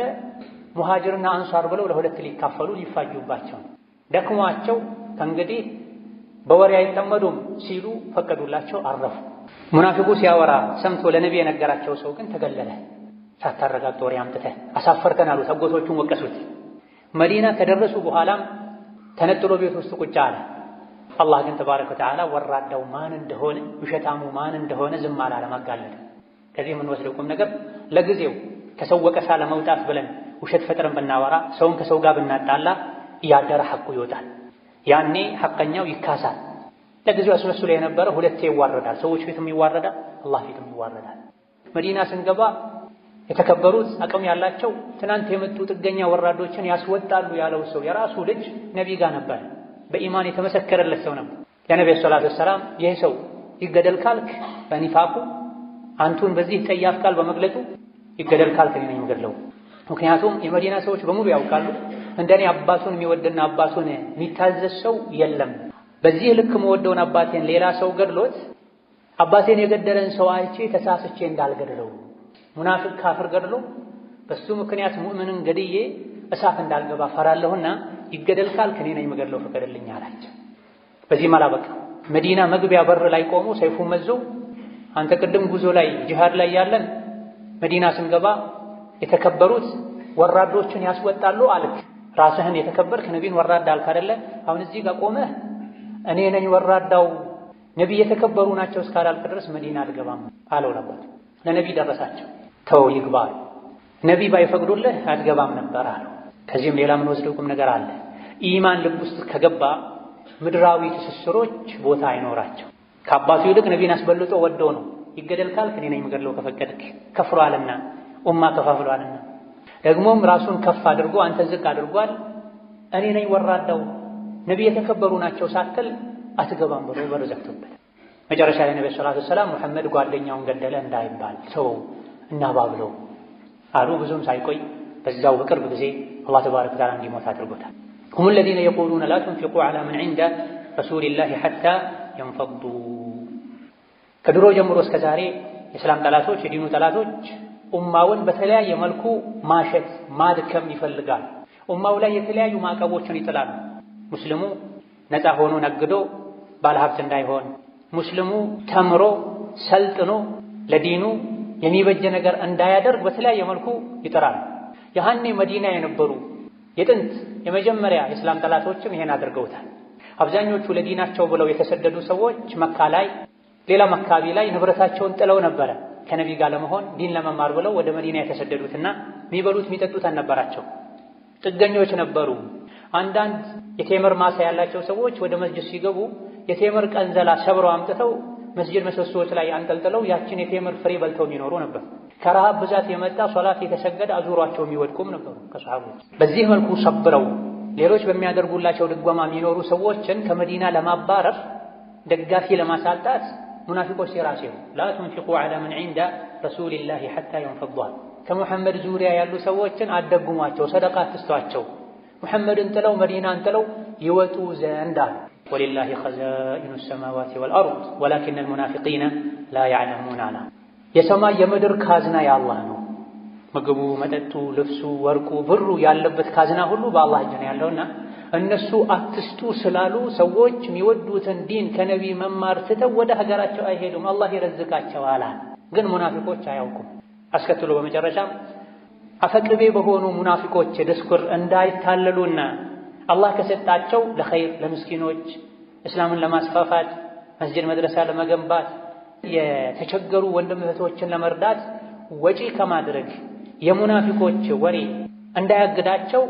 ሙሃጅርና አንሷር ብለው ለሁለት ሊካፈሉ ሊፋጁባቸው ደክሟቸው ከእንግዲህ በወሬ አይጠመዱም ሲሉ ፈቀዱላቸው፣ አረፉ። ሙናፊቁ ሲያወራ ሰምቶ ለነቢ የነገራቸው ሰው ግን ተገለለ። ሳታረጋግጥ ወሬ አምጥተህ አሳፈርከን አሉት። አጎቶቹን ወቀሱት። መዲና ከደረሱ በኋላም ተነጥሎ ቤት ውስጥ ቁጭ አለ። አላህ ግን ተባረከ ወተዓላ ወራዳው ማን እንደሆነ ውሸታሙ ማን እንደሆነ ዝም አላለም፣ አጋለጠ። ከዚህ የምንወስደው ቁም ነገር ለጊዜው ከሰው ወቀሳ ለመውጣት ብለን ውሸት ፈጥረን ብናወራ፣ ሰውን ከሰው ጋር ብናጣላ እያደረ ሐቁ ይወጣል። ያኔ ሐቀኛው ይካሳል። ለጊዜው አስመስሎ የነበረ ሁለቴ ይዋረዳል። ሰዎች ፊትም ይዋረዳል፣ አላህ ፊትም ይዋረዳል። መዲና ስንገባ የተከበሩት አቅም ያላቸው ትናንት የመጡ ጥገኛ ወራዶችን ያስወጣሉ ያለው ሰው የራሱ ልጅ ነቢይ ጋር ነበር። በኢማን የተመሰከረለት ሰው ነበር። ለነብዩ ሰለላሁ ዐለይሂ ወሰለም ይህ ሰው ይገደል ካልክ በኒፋቁ አንቱን በዚህ ጠያፍ ቃል በመግለጡ ይገደል ካልክ እኔ ነኝ የምገድለው። ምክንያቱም የመዲና ሰዎች በሙሉ ያውቃሉ እንደኔ አባቱን የሚወድና አባቱን የሚታዘዝ ሰው የለም። በዚህ ልክ መወደውን አባቴን ሌላ ሰው ገድሎት አባቴን የገደለን ሰው አይቼ ተሳስቼ እንዳልገድለው፣ ሙናፊቅ ካፍር ገድሎ በሱ ምክንያት ሙእምንን ገድዬ እሳት እንዳልገባ ፈራለሁና ይገደል ካልክ እኔ ነኝ የምገድለው ፍቀድልኝ አላቸው። በዚህም አላበቃ። መዲና መግቢያ በር ላይ ቆሞ ሰይፉን መዞ አንተ ቅድም ጉዞ ላይ ጂሃድ ላይ ያለን መዲና ስንገባ የተከበሩት ወራዶችን ያስወጣሉ አልክ። ራስህን የተከበርክ ነቢይን ወራዳ አልክ አይደለ? አሁን እዚህ ጋር ቆመህ እኔ ነኝ ወራዳው ነቢይ የተከበሩ ናቸው እስካላልክ ድረስ መዲና አትገባም አለው ነበር። ለነቢይ ደረሳቸው። ተው ይግባ፣ ነቢይ ባይፈቅዱልህ አትገባም ነበር አለው። ከዚህም ሌላ ምን ወስደው ቁም ነገር አለ። ኢማን ልብ ውስጥ ከገባ ምድራዊ ትስስሮች ቦታ አይኖራቸው። ከአባቱ ይልቅ ነቢይን አስበልጦ ወዶ ነው። ይገደል ካልክ እኔ ነኝ የምገድለው ከፈቀድክ። ከፍሯልና ኡማ ከፋፍሏልና ደግሞም ራሱን ከፍ አድርጎ አንተ ዝቅ አድርጓል። እኔ ነኝ ወራዳው ነቢይ የተከበሩ ናቸው ሳትል አትገባም ብሎ በር ዘግቶበት መጨረሻ ላይ ነብዩ ሰለላሁ ዐለይሂ ወሰለም ሙሐመድ ጓደኛውን ገደለ እንዳይባል ሰው እናባብለው አሉ። ብዙም ሳይቆይ በዛው በቅርብ ጊዜ አላህ ተባረከ ወተዓላ እንዲሞት አድርጎታል። هم الذين يقولون لا تنفقوا على من عند رسول الله حتى ينفضوا። ከድሮ ጀምሮ እስከ ዛሬ የእስላም ጠላቶች የዲኑ ጠላቶች ኡማውን በተለያየ መልኩ ማሸት ማድከም ይፈልጋል። ኡማው ላይ የተለያዩ ማዕቀቦችን ይጥላሉ። ሙስሊሙ ነፃ ሆኖ ነግዶ ባለሀብት እንዳይሆን፣ ሙስሊሙ ተምሮ ሰልጥኖ ለዲኑ የሚበጀ ነገር እንዳያደርግ በተለያየ መልኩ ይጥራል። ያኔ መዲና የነበሩ የጥንት የመጀመሪያ የእስላም ጠላቶችም ይሄን አድርገውታል። አብዛኞቹ ለዲናቸው ብለው የተሰደዱ ሰዎች መካ ላይ ሌላም አካባቢ ላይ ንብረታቸውን ጥለው ነበረ ከነቢይ ጋር ለመሆን ዲን ለመማር ብለው ወደ መዲና የተሰደዱትና የሚበሉት የሚጠጡት አልነበራቸው፣ ጥገኞች ነበሩ። አንዳንድ የቴምር ማሳ ያላቸው ሰዎች ወደ መስጂድ ሲገቡ የቴምር ቀንዘላ ሰብረው አምጥተው መስጂድ ምሰሶዎች ላይ አንጠልጥለው ያችን የቴምር ፍሬ በልተው የሚኖሩ ነበር። ከረሃብ ብዛት የመጣ ሶላት የተሰገደ አዙሯቸው የሚወድቁም ነበሩ ከሰሃቦች። በዚህ መልኩ ሰብረው ሌሎች በሚያደርጉላቸው ድጎማ የሚኖሩ ሰዎችን ከመዲና ለማባረር ደጋፊ ለማሳጣት ሙናፊቆች ሲራሴው ላ ቱንፊቁ ዐላ መን ዒንደ ረሱሊላሂ ሐታ የንፈዷ። ከሙሐመድ ዙሪያ ያሉ ሰዎችን አደጉሟቸው፣ ሰደቃ አትስጧቸው፣ ሙሐመድን ጥለው መዲናን ጥለው ይወጡ ዘንድ አሉ። ወሊላሂ ኸዛኢኑ ሰማዋቲ ወልአርድ ወላኪነል ሙናፊቂነ ላ ያዕለሙን አላ። የሰማይ የምድር ካዝና የአላህ ነው። ምግቡ፣ መጠጡ፣ ልብሱ፣ ወርቁ፣ ብሩ ያለበት ካዝና ሁሉ በአላህ እጅ ነው ያለውና እነሱ አትስጡ ስላሉ ሰዎች የሚወዱትን ዲን ከነቢ መማር ትተው ወደ ሀገራቸው አይሄዱም፣ አላህ ይረዝቃቸዋል። ግን ሙናፊቆች አያውቁም። አስከትሎ በመጨረሻም አፈቅቤ በሆኑ ሙናፊቆች ድስኩር እንዳይታለሉና አላህ ከሰጣቸው ለኸይር ለምስኪኖች እስላምን ለማስፋፋት መስጂድ መድረሳ ለመገንባት የተቸገሩ ወንድም እህቶችን ለመርዳት ወጪ ከማድረግ የሙናፊቆች ወሬ እንዳያግዳቸው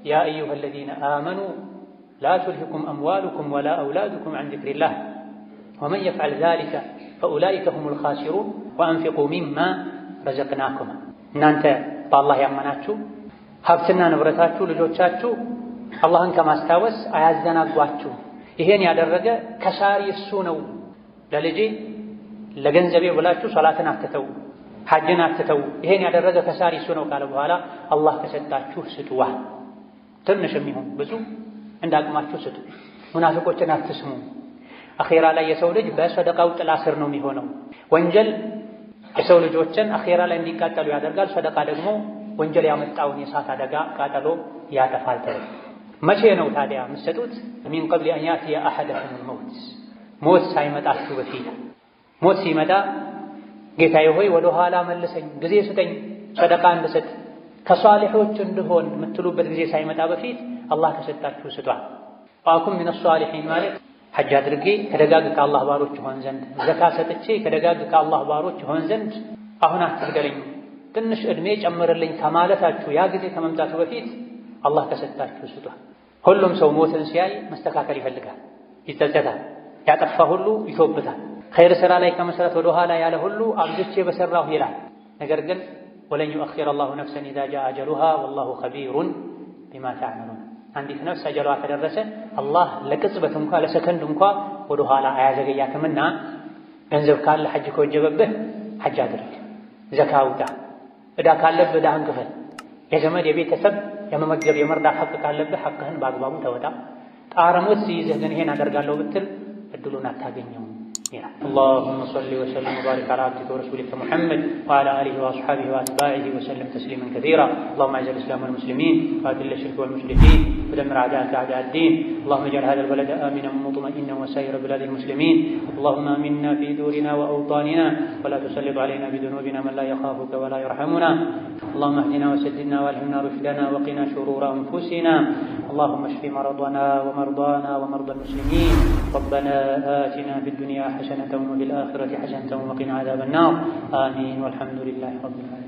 ያ አዩሃ አለዚነ አመኑ ላ ቱልሂኩም አምዋሉኩም ወላ አውላዱኩም ዐን ዚክሪላህ ወመን የፍዐል ዛሊከ ፈኡላኢከ ሁሙል ኻሲሩን ወአንፊቁ ሚማ ረዘቅናኩም። እናንተ በአላህ ያመናችሁ ሀብትና ንብረታችሁ ልጆቻችሁ አላህን ከማስታወስ አያዘናጓችሁ። ይሄን ያደረገ ከሳሪ እሱ ነው። ለልጄ ለገንዘቤ ብላችሁ ሶላትን አትተው፣ ሐጅን አትተው። ይሄን ያደረገ ከሳሪ እሱ ነው ካለ በኋላ አላህ ከሰጣችሁ ስጡዋ። ትንሽም ይሁን ብዙ እንዳቅማችሁ ስጡ። ሙናፊቆችን አትስሙ። አኼራ ላይ የሰው ልጅ በሰደቃው ጥላ ስር ነው የሚሆነው። ወንጀል የሰው ልጆችን አኼራ ላይ እንዲቃጠሉ ያደርጋል። ሰደቃ ደግሞ ወንጀል ያመጣውን የእሳት አደጋ ቃጠሎ ያጠፋል። መቼ ነው ታዲያ የምትሰጡት? ሚን ቀብሊ አን ያእቲየ አሐደኩሙል መውት፣ ሞት ሳይመጣችሁ በፊት። ሞት ሲመጣ ጌታዬ ሆይ ወደ ኋላ መልሰኝ፣ ጊዜ ስጠኝ፣ ሰደቃ እንድሰጥ ከሷሊሖች እንድሆን የምትሉበት ጊዜ ሳይመጣ በፊት አላህ ከሰጣችሁ ስጧል። ወአኩን ሚነ ሷሊሒን ማለት ሐጅ አድርጌ ከደጋግ ከአላህ ባሮች ሆን ዘንድ፣ ዘካ ሰጥቼ ከደጋግ ከአላህ ባሮች ሆን ዘንድ አሁን አትግደለኝ፣ ትንሽ ዕድሜ ጨምርልኝ ከማለታችሁ ያ ጊዜ ከመምጣቱ በፊት አላህ ከሰጣችሁ ስጧል። ሁሉም ሰው ሞትን ሲያይ መስተካከል ይፈልጋል፣ ይጸጸታል። ያጠፋ ሁሉ ይቶብታል። ኸይር ሥራ ላይ ከመስራት ወደ ኋላ ያለ ሁሉ አብዝቼ በሠራሁ ይላል። ነገር ግን ወለን ዩአኺረ አላሁ ነፍሰን ኢዛ ጃአ አጀሉሃ ወላሁ ኸቢሩን ቢማ ተዕመሉን። አንዲት ነፍስ አጀሏ ከደረሰ አላህ ለቅጽበት እንኳ ለሰከንድ እንኳ ወደ ኋላ አያዘገያትምና ገንዘብ ካለ ሐጅ ከወጀበብህ ሐጅ አድርግ፣ ዘካ አውጣ፣ ዕዳ ካለብህ ዕዳህን ክፈል፣ የዘመድ የቤተሰብ የመመገብ የመርዳት ሐቅ ካለብህ ሐቅህን በአግባቡ ተወጣ። ጣረ ሞት ሲይዝህ ግን ይሄን አደርጋለሁ ብትል እድሉን አታገኘውም ይላል። اللهم صل وسلم وبارك على عبدك ورسولك محمد وعلى آله وأصحابه وأتباعه وسلم تسليما كثيرا. اللهم أعز الإسلام والمسلمين وأذل الشرك والمشركين ودمر أعداءك أعداء الدين. اللهم اجعل هذا البلد آمنا مطمئنا وسائر بلاد المسلمين. اللهم آمنا في دورنا وأوطاننا ولا تسلط علينا بذنوبنا من لا يخافك ولا يرحمنا. اللهم اهدنا وسددنا والهمنا رشدنا وقنا شرور أنفسنا. اللهم اشف مرضنا ومرضانا ومرضى المسلمين. ربنا آتنا في الدنيا حسنة وفي الآخرة حسنة وقنا عذاب النار. آمين والحمد لله رب العالمين.